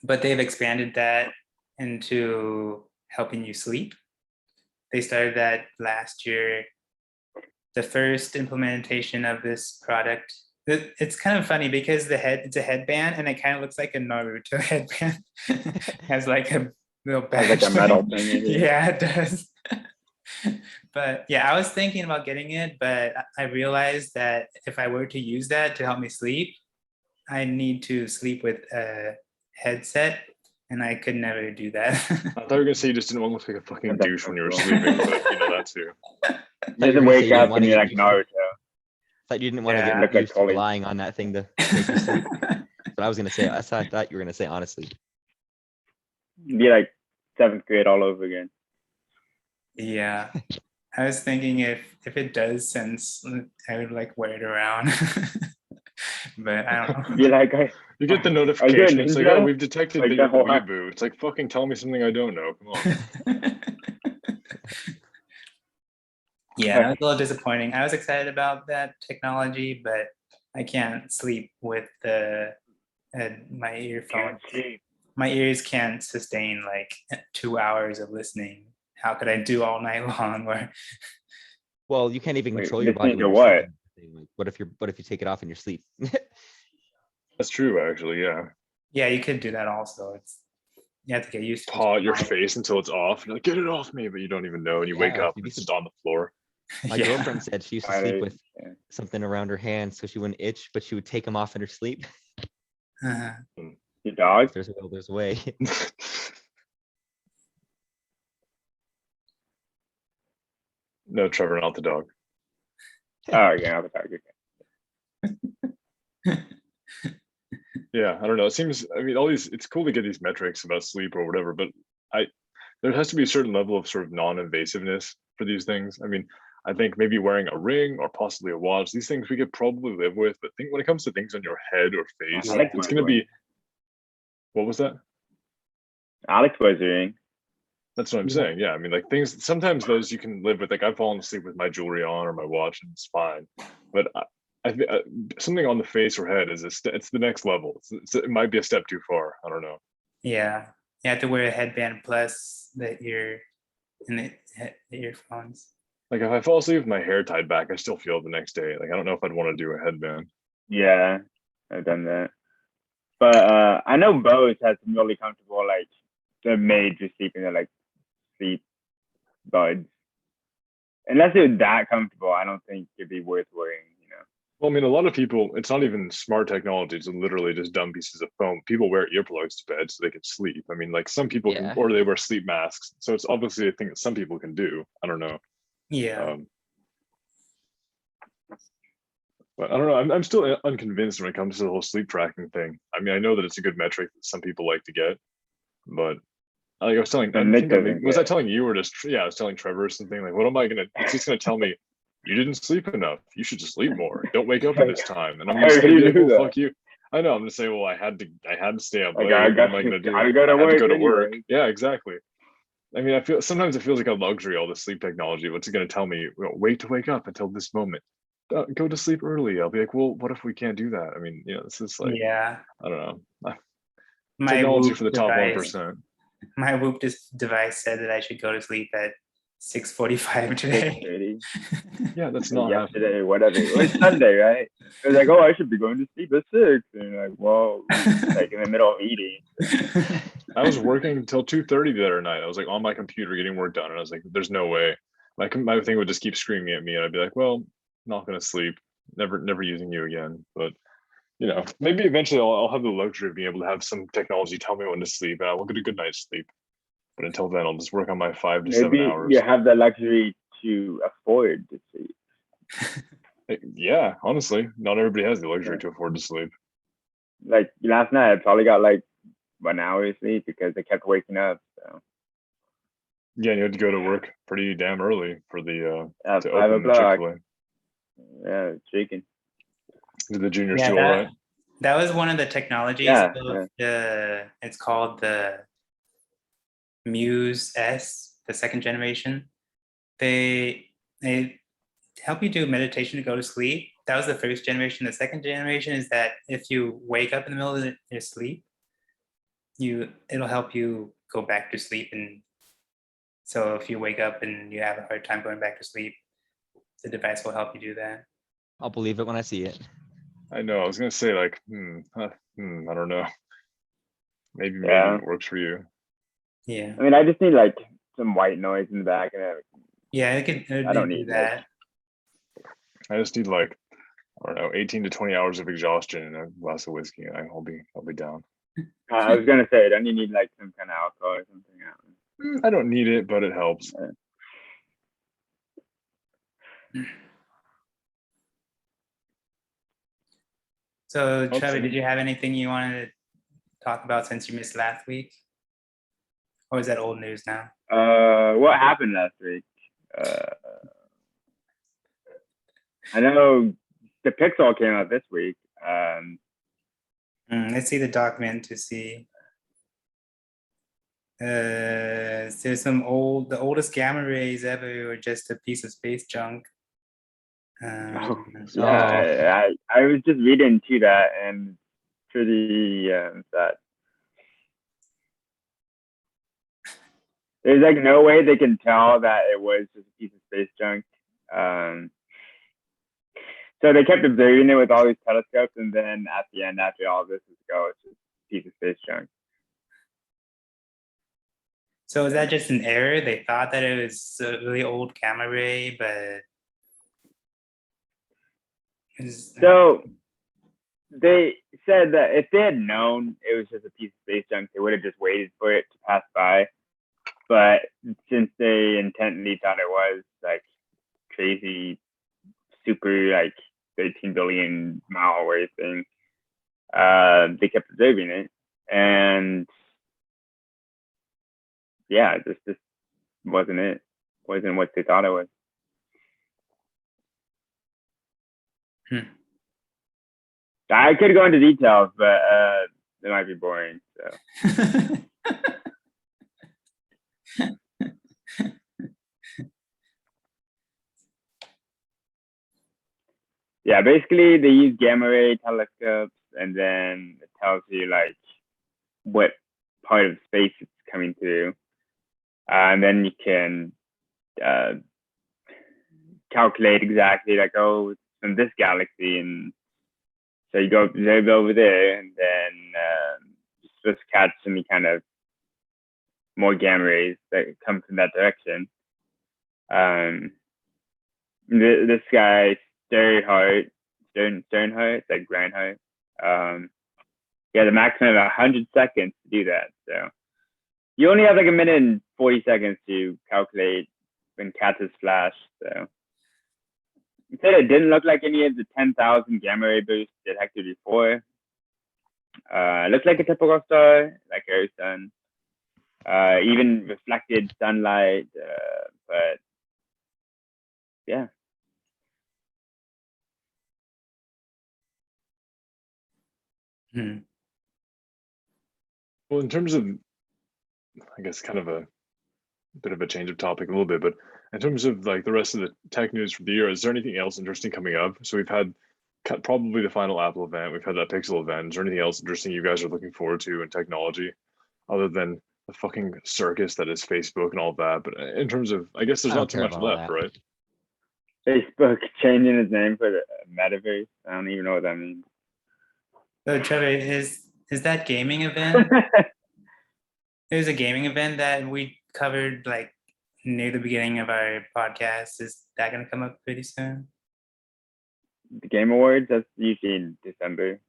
but they've expanded that into helping you sleep. They started that last year. The first implementation of this product, it's kind of funny because it's a headband and it kind of looks like a Naruto headband. It has like a little badge. Has like a metal thing in it. Yeah, it does. But yeah, I was thinking about getting it, but I realized that if I were to use that to help me sleep, I need to sleep with a headset, and I could never do that. I thought you were gonna say you just didn't want to look like a fucking That's douche when you were cool. sleeping, but that too. You Thought you doesn't were gonna say wake you didn't up wanna and you're get like used to- Naruto. Thought you didn't want to Yeah. get Look like used to Tully. relying on that thing to make you sleep. But I was gonna say, I thought you were gonna say honestly. It'd be like 7th grade all over again. Yeah, I was thinking if it does sense, I would like wear it around. But I don't know. Be like, You get the Are you a notification. It's like, oh, ninja? we've detected Like that you're the that one. weeaboo. It's like, fucking tell me something I don't know. Come on. Yeah, that was a little disappointing. I was excited about that technology, but I can't sleep with my earphones. My ears can't sustain like 2 hours of listening. How could I do all night long? Or Well, you can't even Wait, control your body listening when to you're what? sleeping. Like, what if you take it off in your sleep? That's true, actually. Yeah. yeah, you could do that also. You have to get used to Paw at your it. face until it's off. You're like, get it off me, but you don't even know. And you wake Yeah, up you'd and be it's just on the floor. My Yeah. girlfriend said she used to sleep with Yeah. something around her hand so she wouldn't itch, but she would take them off in her sleep. Uh-huh. Your dog? If there's a will, there's a way. No, Trevor, not the dog. Oh, yeah, the dog. Okay. Yeah, I don't know. It seems, I mean, all these, it's cool to get these metrics about sleep or whatever, but there has to be a certain level of sort of non-invasiveness for these things. I mean, I think maybe wearing a ring or possibly a watch, these things we could probably live with, but think when it comes to things on your head or face, Yeah. it's going to be, what was that? Alex was doing. That's what I'm Yeah. saying. Yeah, I mean, like things, sometimes those you can live with. Like I've fallen asleep with my jewelry on or my watch, and it's fine. But I think something on the face or head is it's the next level. It might be a step too far. I don't know. Yeah, you have to wear a headband plus the earphones. Like if I fall asleep with my hair tied back, I still feel it the next day. Like I don't know if I'd want to do a headband. Yeah, I've done that. But I know Bose has some really comfortable, like, they're made to sleep in their, like, sleep buds. Unless they're that comfortable, I don't think it'd be worth wearing, you know. Well, I mean, a lot of people, it's not even smart technology. It's literally just dumb pieces of foam. People wear earplugs to bed so they can sleep. I mean, like some people Yeah. can, or they wear sleep masks. So it's obviously a thing that some people can do. I don't know. Yeah, But I don't know. I'm still unconvinced when it comes to the whole sleep tracking thing. I mean, I know that it's a good metric that some people like to get, but like I was telling, And I Nick think I doesn't was I get it. telling you or just yeah, I was telling Trevor or something like, what am I gonna? It's just gonna tell me you didn't sleep enough. You should just sleep more. Don't wake up at this time. And I'm How just do gonna you be like, do well, that? fuck you. I know. I'm gonna say, well, I had to stay up Like, late. I What am I gonna do? gotta go to I had to work go to work. anyway. Yeah, exactly. I mean, sometimes it feels like a luxury, all this sleep technology. What's it going to tell me? Wait to wake up until this moment. Go to sleep early. I'll be like, well, what if we can't do that? I mean, this is like, yeah. I don't know. My Technology Whoop for the top device. 1%. My Whoop device said that I should go to sleep at 6:45 today. 6:30. Yeah, that's not happening. Yesterday, whatever. It was Sunday, right? It was like, oh, I should be going to sleep at 6. And you're like, well, like in the middle of eating. I was working until 2:30 the other night. I was like on my computer getting work done, and I was like, "There's no way." My thing would just keep screaming at me, and I'd be like, "Well, not gonna sleep. Never using you again." But you know, maybe eventually I'll have the luxury of being able to have some technology tell me when to sleep, and I will get a good night's sleep. But until then, I'll just work on my 5 to 7 Maybe hours. you have the luxury to afford to sleep. Yeah, honestly, not everybody has the luxury to afford to sleep. Like last night, I probably got like 1 hour of sleep because I kept waking up. So Yeah, and you had to go to work pretty damn early for the at to 5 open the o'clock, Chick-fil-A. yeah, it's shaking. Did the juniors Yeah, do all right? that was one of the technologies Yeah, of it's called the Muse S, the second generation. They help you do meditation to go to sleep. That was the first generation. The second generation is that if you wake up in the middle of your sleep, it'll help you go back to sleep. And so if you wake up and you have a hard time going back to sleep, the device will help you do that. I'll believe it when I see it. I know. I was gonna say like, I don't know. Maybe it works for you. Yeah. I mean, I just need like some white noise in the back, and yeah, I don't need that. I just need like, I don't know, 18 to 20 hours of exhaustion and a glass of whiskey, and I'll be down. I was gonna say, don't you need like some kind of alcohol or something? I don't need it, but it helps. So Trevor, did you have anything you wanted to talk about since you missed last week? Or is that old news now? What happened last week? I know the Pixel came out this week. Let's see the document to see. There's the oldest gamma rays ever were just a piece of space junk. I was just reading to that, and pretty sad. There's like no way they can tell that it was just a piece of space junk. So they kept observing it with all these telescopes, and then at the end, after all this is go, it's just a piece of space junk. So is that just an error? They thought that it was a really old gamma ray, but so they said that if they had known it was just a piece of space junk, they would have just waited for it to pass by. But since they intently thought it was like crazy, super like 13 billion mile away thing, they kept observing it, and yeah, this wasn't it. Wasn't what they thought it was. I could go into details, but it might be boring. So. Yeah, basically they use gamma ray telescopes, and then it tells you like what part of space it's coming through, and then you can calculate exactly like, oh, it's from this galaxy, and so you go observe over there, and then you're supposed to catch any kind of more gamma rays that come from that direction. This guy Sternhardt, like Grandhart, he had a maximum of 100 seconds to do that. So you only have like 1 minute and 40 seconds to calculate when catch his flash. So he said it didn't look like any of the 10,000 gamma ray bursts detected before. It looked like a typical star, like Earth's sun. Even reflected sunlight, but yeah. Well, in terms of, I guess, kind of a bit of a change of topic a little bit, but in terms of like the rest of the tech news for the year, is there anything else interesting coming up? So we've had probably the final Apple event, we've had that Pixel event. Is there anything else interesting you guys are looking forward to in technology, other than the fucking circus that is Facebook and all that. But in terms of, I guess there's I don't not too care much about all left, that. right? Facebook changing its name for the metaverse. I don't even know what that means. So Trevor, is that gaming event? There's a gaming event that we covered like near the beginning of our podcast. Is that going to come up pretty soon? The Game Awards, that's usually in December.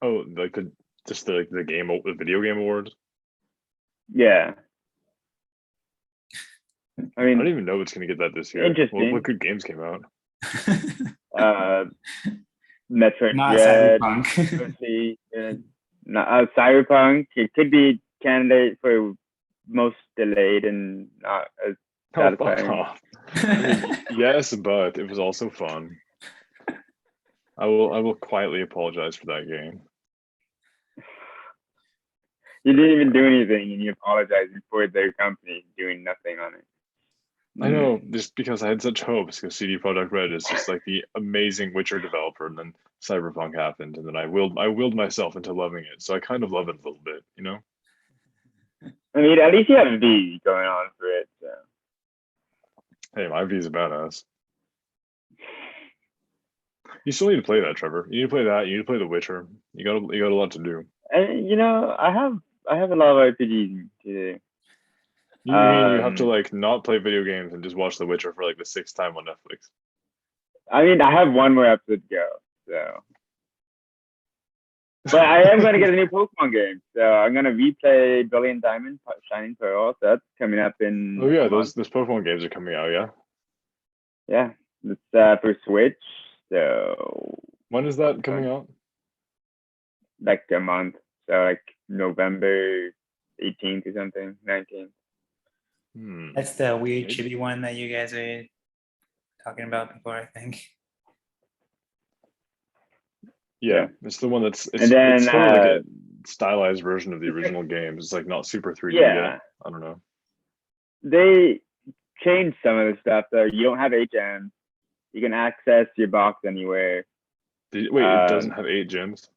Oh, like the video game awards. Yeah. I I don't mean, even know what's gonna get that this year. Interesting. What good games came out? Metroid Not Dread, Cyberpunk. mostly, Cyberpunk. It could be candidate for most delayed and not as Oh, fuck satisfying. off. Yes, but it was also fun. I will quietly apologize for that game. You didn't even do anything, and you apologizing for their company doing nothing on it. I know, just because I had such hopes, because CD Projekt Red is just like the amazing Witcher developer, and then Cyberpunk happened, and then I willed myself into loving it. So I kind of love it a little bit, you know? I mean, at least you have V going on for it. So. Hey, my V is a badass. You still need to play that, Trevor. You need to play that. You need to play The Witcher. You got a lot to do. And you know, I have a lot of RPGs to do. You mean you have to like not play video games and just watch The Witcher for like the 6th time on Netflix? I mean, I have one more episode to go, so. But I am going to get a new Pokemon game, so I'm going to replay Brilliant Diamond, Shining Pearl. So that's coming up in. Oh yeah, those Pokemon games are coming out. Yeah. Yeah, it's for Switch. So. When is that coming out? Like a month, so like November 18th or something, 19th. That's the weird chibi one that you guys are talking about before, I think. Yeah, it's the one that's and then, it's sort of like a stylized version of the original game. It's like not super 3D yet. I don't know. They changed some of the stuff though. You don't have HM. You can access your box anywhere. Wait, it doesn't have 8 gyms?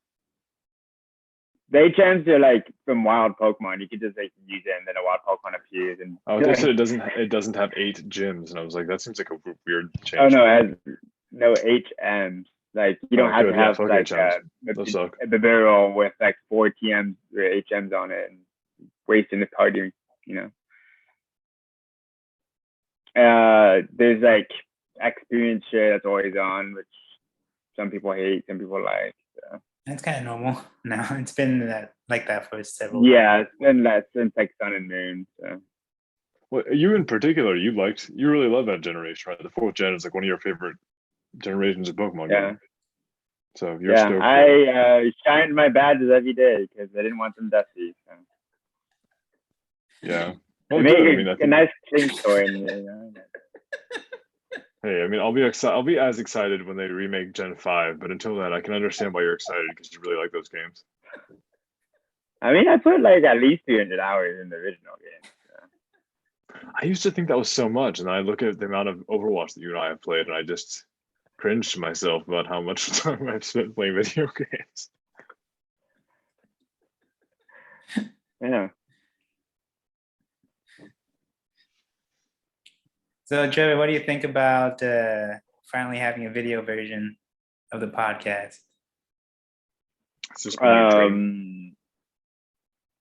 The HMs are like from wild Pokemon. You can just like use it, and then a wild Pokemon appears. And they said it doesn't have 8 gyms, and I was like, that seems like a weird change. Oh no, it has no HMs. Like you don't have to have like a barrel with like 4 TMs or HMs on it and wasting the party, you know. There's like experience share that's always on, which some people hate, some people like. So. That's kind of normal now. It's been like that for several. Yeah, it's been that since like Sun and Moon. So. Well, you in particular, you really love that generation, right? The 4th gen is like one of your favorite generations of Pokemon. Yeah. Game. So you're stoked. I shined my badges every day because I didn't want them dusty. So. Yeah. Well, it made a nice clean story in there. You know? Hey, I mean, I'll be as excited when they remake Gen 5, but until then, I can understand why you're excited because you really like those games. I mean, I put like at least 300 hours in the original game. So. I used to think that was so much, and then I look at the amount of Overwatch that you and I have played, and I just cringe to myself about how much time I've spent playing video games. Yeah. So, Trevor, what do you think about finally having a video version of the podcast? It's just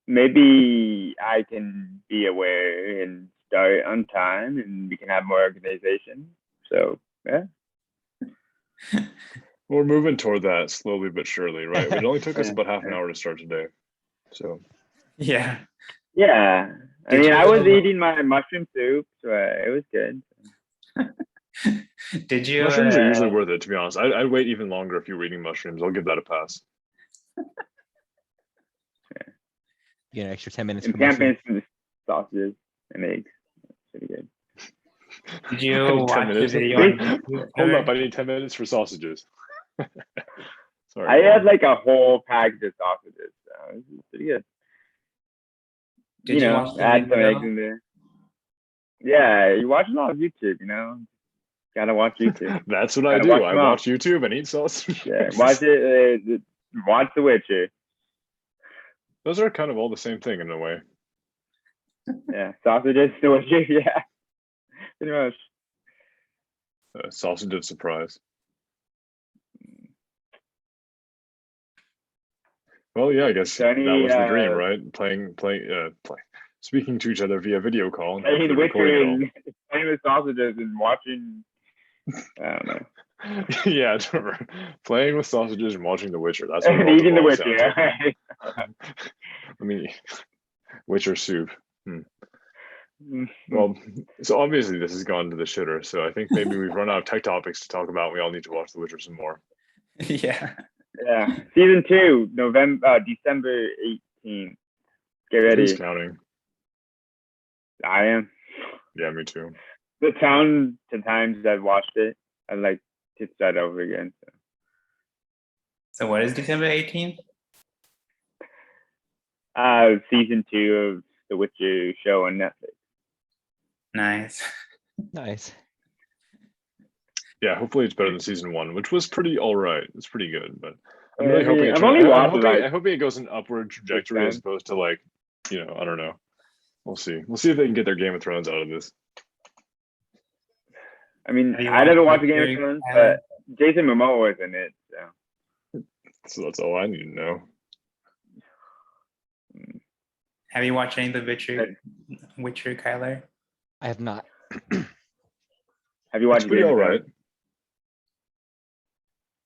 maybe I can be aware and start on time, and we can have more organization. So, yeah. We're moving toward that slowly but surely, right? It only took us about half an hour to start today. So. Yeah. Yeah. I mean, I was eating my mushroom soup, so it was good. Did you? Mushrooms are usually worth it, to be honest. I'd wait even longer if you were eating mushrooms. I'll give that a pass. You get an extra 10 minutes. And campaigns for the sausages and eggs. That's pretty good. Did you watch the video? Hold up, I need 10 minutes for sausages. Sorry. I had like a whole package of sausages. So it was pretty good. Did you watch the add some video? eggs in there. Yeah, you watch a lot of YouTube, you know. Gotta watch YouTube. That's what I do. I watch YouTube and eat sausages. Yeah, watch The Witcher. Those are kind of all the same thing in a way. Yeah, sausages, The Witcher. Yeah, pretty much. Sausage of surprise. Well, yeah, I guess So any, that was the dream, right? Playing, speaking to each other via video call and Playing hopefully Witcher recording it all. and playing with sausages and watching. I don't know. Yeah, Trevor. Playing with sausages and watching The Witcher. That's what it And all eating The boils Witcher. down to. Right? I mean, Witcher soup. Well, so obviously this has gone to the shitter. So I think maybe we've run out of tech topics to talk about. We all need to watch The Witcher some more. Yeah. Yeah, season 2, December 18th. Get ready. Who's counting? I am. Yeah, me too. The times I've watched it, I like to start over again. So what is December 18th? Season 2 of The Witcher show on Netflix. Nice. Nice. Yeah, hopefully it's better than season 1, which was pretty all right. It's pretty good, but I'm I really hoping. mean, I've only watched I'm hoping it goes an upward trajectory as opposed to like, I don't know. We'll see. We'll see if they can get their Game of Thrones out of this. I mean, Have you I never watched watched Game of Witcher, Thrones, Tyler? but Jason Momoa was in it, so. So that's all I need to know. Have you watched any of the Witcher, Kyler? I have not. Have you watched It's pretty Game all of right. Thrones?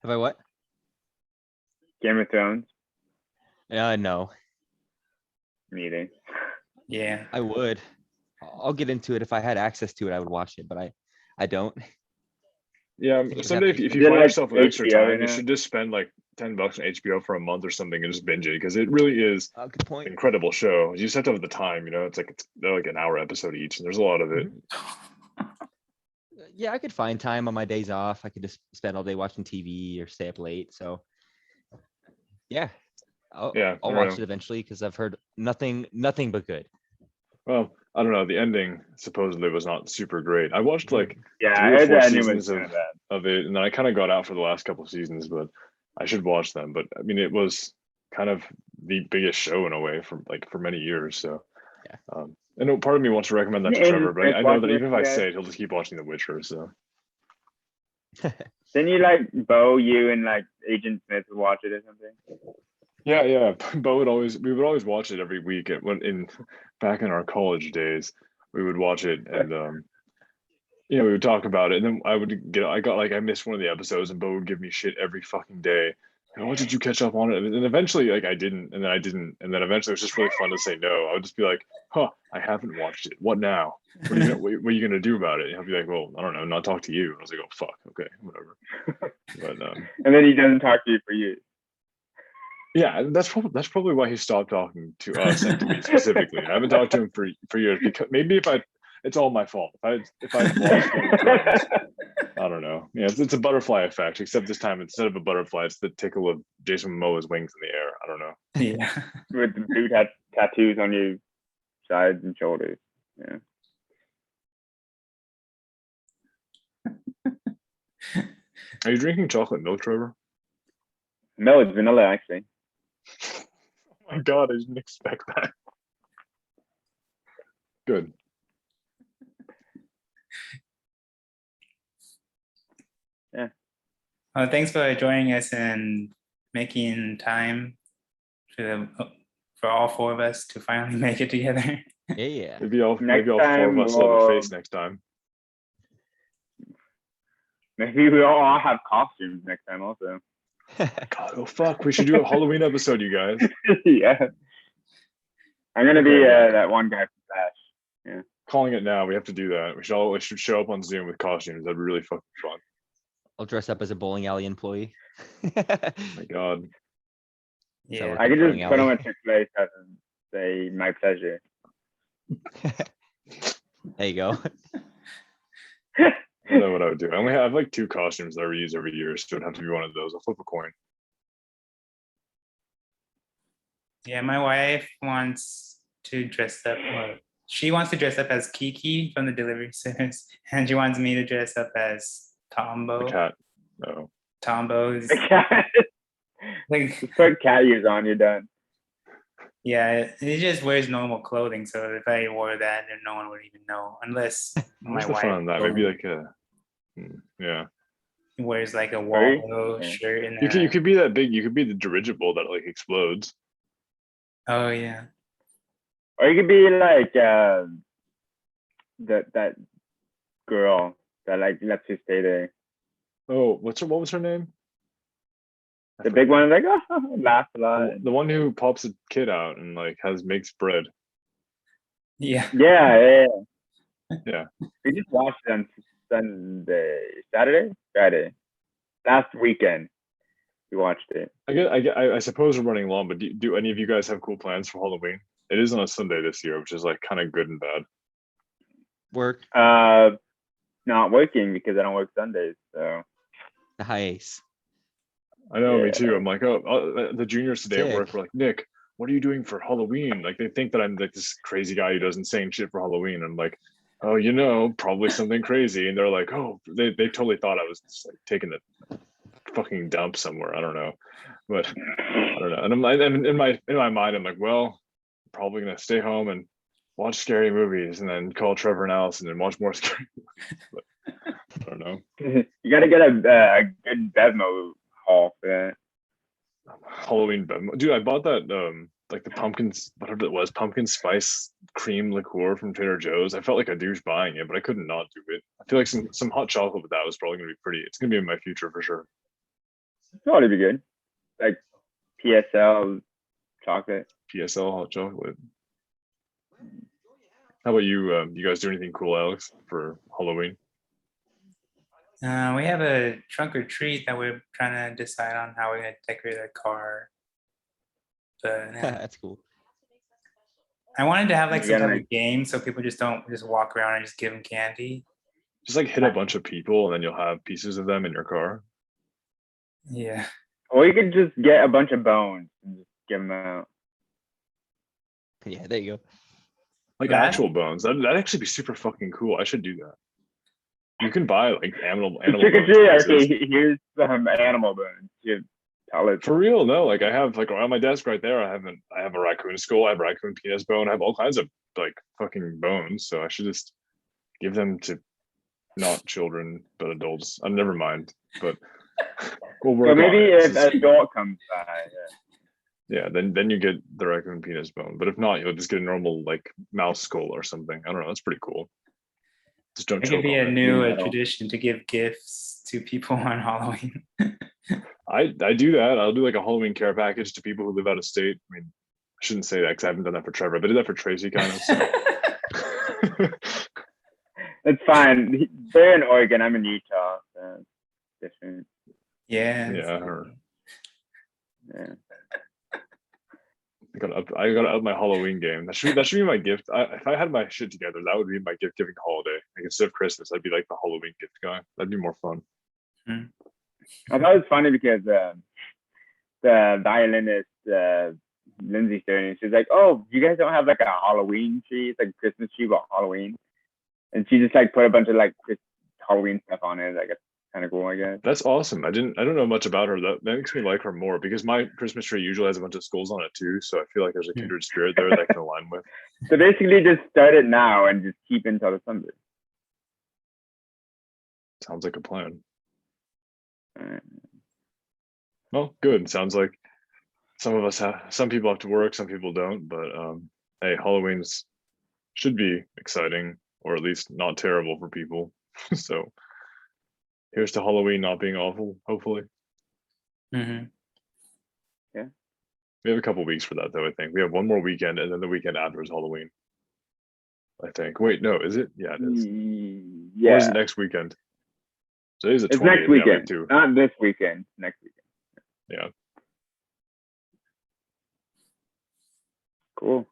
Have I what? Game of Thrones? No, Meeting. Yeah. I would. I'll get into it if I had access to it. I would watch it, but I don't. Yeah, think it's someday if happening. you Is it find like yourself with extra HBO time, right you now? should just spend like $10 on HBO for a month or something and just binge it because it really is Oh, good point. an incredible show. You just have to have the time, they're like an hour episode each, and there's a lot of it. Yeah, I could find time on my days off. I could just spend all day watching TV or stay up late. So, yeah, I'll I watch know. it eventually because I've heard nothing but good. Well, I don't know. The ending supposedly was not super great. I watched like Yeah, 3 I or heard 4 that ending was seasons kind of bad. of it, and then I kind of got out for the last couple of seasons, but I should watch them. But I mean, it was kind of the biggest show in a way for many years. So, Yeah. I know part of me wants to recommend that to Didn't Trevor, Agent but Smith I know watch that it even if I with you say guys? it, he'll just keep watching The Witcher. So, Didn't you like you and like Agent Smith would watch it or something? yeah. But we would always watch it every week. Back in our college days, we would watch it and we would talk about it, and then I missed one of the episodes, and Bo would give me shit every fucking day. And what did you catch up on it? And eventually, I didn't, and then I didn't, and then eventually it was just really fun to say no. I would just be like, I haven't watched it. What now? What are you gonna do about it? And he'll be like, well, I don't know, not talk to you. And I was like, oh fuck, okay, whatever. But And then he doesn't talk to you for years. yeah, that's probably why he stopped talking to us and to me specifically. I haven't talked to him for years because maybe it's all my fault. If I watched Game of Thrones, I don't know. Yeah, it's a butterfly effect, except this time instead of a butterfly, it's the tickle of Jason Momoa's wings in the air. I don't know. Yeah. With the blue tattoos on your sides and shoulders. Yeah. Are you drinking chocolate milk, Trevor? No, it's vanilla actually. Oh my god, I didn't expect that. Good. Well, thanks for joining us and making time for all 4 of us to finally make it together. Yeah. Maybe all 4 time of us will have a we'll- face next time. Maybe we'll all have costumes next time also. God, oh fuck, we should do a Halloween episode, you guys. Yeah. I'm gonna be Okay, yeah. that one guy from Flash. Calling it now. We have to do that. We should show up on Zoom with costumes. That'd be really fucking fun. I'll dress up as a bowling alley employee. Oh my god. Yeah. I could just Bowling put on alley. a Chick-fil-A stuff and say my pleasure. There you go. I don't know what I would do. I only have like 2 costumes that I reuse every year, so it'd have to be one of those. I'll flip a coin. Yeah, my wife wants to dress up. Well, she wants to dress up as Kiki from the Delivery Service, and she wants me to dress up as The Tombo. cat. No. Tombo is Just like put cat ears on, you're done. Yeah, it just wears normal clothing. So if I wore that, then no one would even know, unless my What's the wife fun on that? Maybe like a yeah. wears like a Furry? Waldo Yeah. shirt and You could be that big. You could be the dirigible that like explodes. oh yeah. Or you could be like that girl that like lets you stay there. Oh, what was her name? I The big one, like laughs a lot. The one who pops a kid out and like makes bread. Yeah. Yeah. Yeah. We just watched it on Friday. Last weekend, we watched it. I suppose we're running long, but do any of you guys have cool plans for Halloween? It is on a Sunday this year, which is like kind of good and bad. Work. Not working because I don't work Sundays. So Nice. I know, me Yeah. too. I'm like, the juniors today at work Sick. were like, Nick, what are you doing for Halloween? Like they think that I'm like this crazy guy who does insane shit for Halloween. I'm like, oh, probably something crazy. And they're like, oh, they totally thought I was just like taking a fucking dump somewhere. I don't know, but I don't know. And I'm in my mind, I'm like, well, probably gonna stay home and watch scary movies and then call Trevor and Allison and watch more scary movies. But I don't know. you got to get a good Bevmo haul for that. Halloween, dude, I bought that like the pumpkins, whatever it was, pumpkin spice cream liqueur from Trader Joe's. I felt like a douche buying it, but I couldn't not do it. I feel like some hot chocolate with that was probably gonna be pretty. It's gonna be in my future for sure. Probably be good. Like PSL chocolate. PSL hot chocolate. How about you? You guys do anything cool, Alex, for Halloween? We have a trunk or treat that we're trying to decide on how we're gonna decorate our car. But That's cool. I wanted to have like some Again, type of game so people just don't just walk around and just give them candy. Just like hit a bunch of people and then you'll have pieces of them in your car. Yeah. Or you could just get a bunch of bones and just give them out. Yeah, there you go. Like That- actual bones. That'd actually be super fucking cool. I should do that. You can buy like animal Trick or bones treat. pieces. Okay, here's some animal bones. You tell it. For real, no. Like I have like on my desk right there. I have a raccoon skull. I have a raccoon penis bone. I have all kinds of like fucking bones. So I should just give them to not children but adults. Never mind. But we'll work Or maybe on it. if an adult comes by. Yeah, then you get the raccoon penis bone. But if not, you'll just get a normal like mouse skull or something. I don't know. That's pretty cool. Just don't It choke could be on a it. new Metal. tradition to give gifts to people on Halloween. I do that. I'll do like a Halloween care package to people who live out of state. I mean, I shouldn't say that because I haven't done that for Trevor, but I did that for Tracy kind of. So. It's fine. They're in Oregon. I'm in Utah. So it's different. Yeah. Yeah, or Yeah. I gotta up my Halloween game. That should be my gift. If I had my shit together, that would be my gift giving holiday. Like instead of Christmas, I'd be like the Halloween gift guy. That'd be more fun. I thought it was funny because the violinist Lindsay Stern, she's like, "Oh, you guys don't have like a Halloween tree? It's like a Christmas tree, but Halloween." And she just like put a bunch of like Halloween stuff on it. Like it's kind of cool, I guess. That's awesome. I don't know much about her. That makes me like her more because my Christmas tree usually has a bunch of skulls on it too. So I feel like there's a kindred spirit there that I can align with. So basically, just start it now and just keep until December. Sounds like a plan. Uh, Well, good. Sounds like some people have to work, some people don't. But hey, Halloween's should be exciting, or at least not terrible for people. So here's to Halloween not being awful, hopefully. Mm-hmm. We have a couple weeks for that though, I think. We have one more weekend and then the weekend after is Halloween. I think. Wait, no, is it? Yeah, it is. yeah. Or is it next weekend? Today's the 20th. It's next Yeah, we have weekend. two. Not this weekend. Next weekend. Yeah. Cool.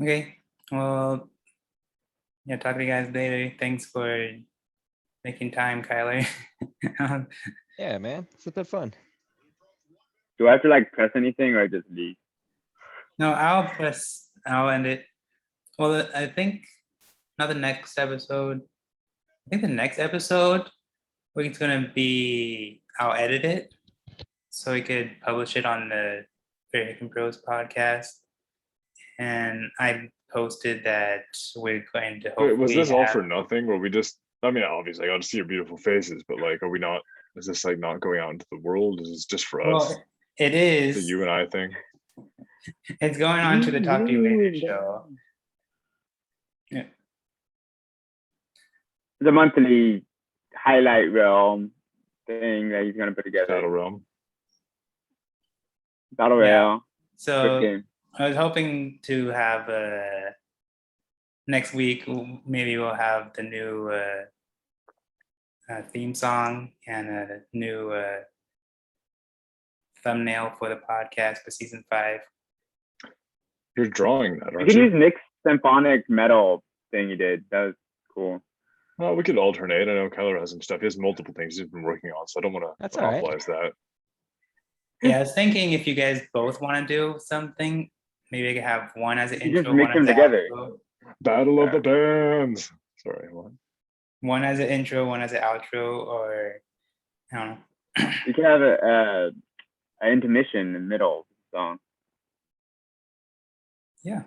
Okay. Well, yeah, talk to you guys later. Thanks for making time, Kyler. Yeah, man. It's been fun. Do I have to like press anything or just leave? No, I'll end it. Well, I think not the next episode. I think the next episode, it's gonna be, I'll edit it. so we could publish it on the American Bros podcast. And I posted that we're going to Wait, was hopefully this all have, for nothing? Were we just? I mean, obviously, I got to see your beautiful faces, but like, are we not? Is this like not going out into the world? Is this just for us? well, it The is. you and I thing. It's going on to the Talk to You Later show. Yeah. The monthly highlight reel thing that he's gonna put together. Battle Realm. Battle Yeah. Royale. Good So game. I was hoping to have next week. Maybe we'll have the new theme song and a new thumbnail for the podcast for season 5. You're drawing that, You aren't can you? use Nick's symphonic metal thing he did. That was cool. Well, we could alternate. I know Kyler has some stuff. He has multiple things he's been working on, so I don't want to That's all right. monopolize that. Yeah, I was thinking if you guys both want to do something, maybe I could have one as an You just intro, mix one as them an together. outro. Battle of the Bands. Sorry, what? One as an intro, one as an outro, or I don't know. You can have an intermission in the middle of the song. Yeah.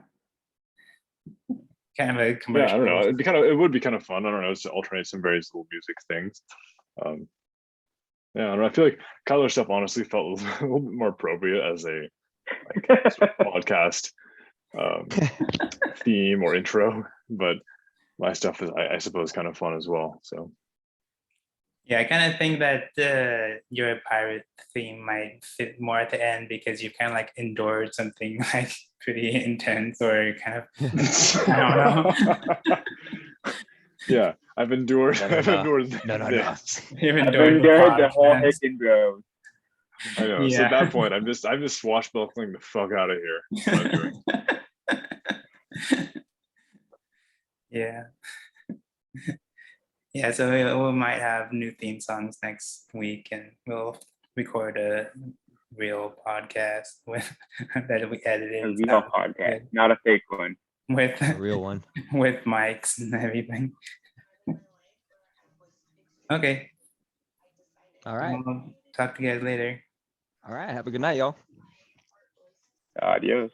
Kind of a Yeah, commercial. I don't know. It would be kind of fun. I don't know, to alternate some various little music things. Yeah, I don't know. I feel like Kyler's stuff honestly felt a little bit more appropriate as a sort of podcast theme or intro, but my stuff is, I suppose, kind of fun as well. So Yeah, I kind of think that your pirate theme might fit more at the end because you kind of like endured something like pretty intense or kind of, I don't know. yeah, I've endured. No, no, I've no. endured. No. this. You've I've endured endured the whole podcast. Hicken Bros. I know. So Yeah. at that point, I'm just swashbuckling the fuck out of here. That's what I'm doing. Yeah. Yeah, so we might have new theme songs next week, and we'll record a real podcast with that we edited A real podcast, not a fake one. with A real one. with mics and everything. Okay. All right. I'll talk to you guys later. All right. Have a good night, y'all. Adios.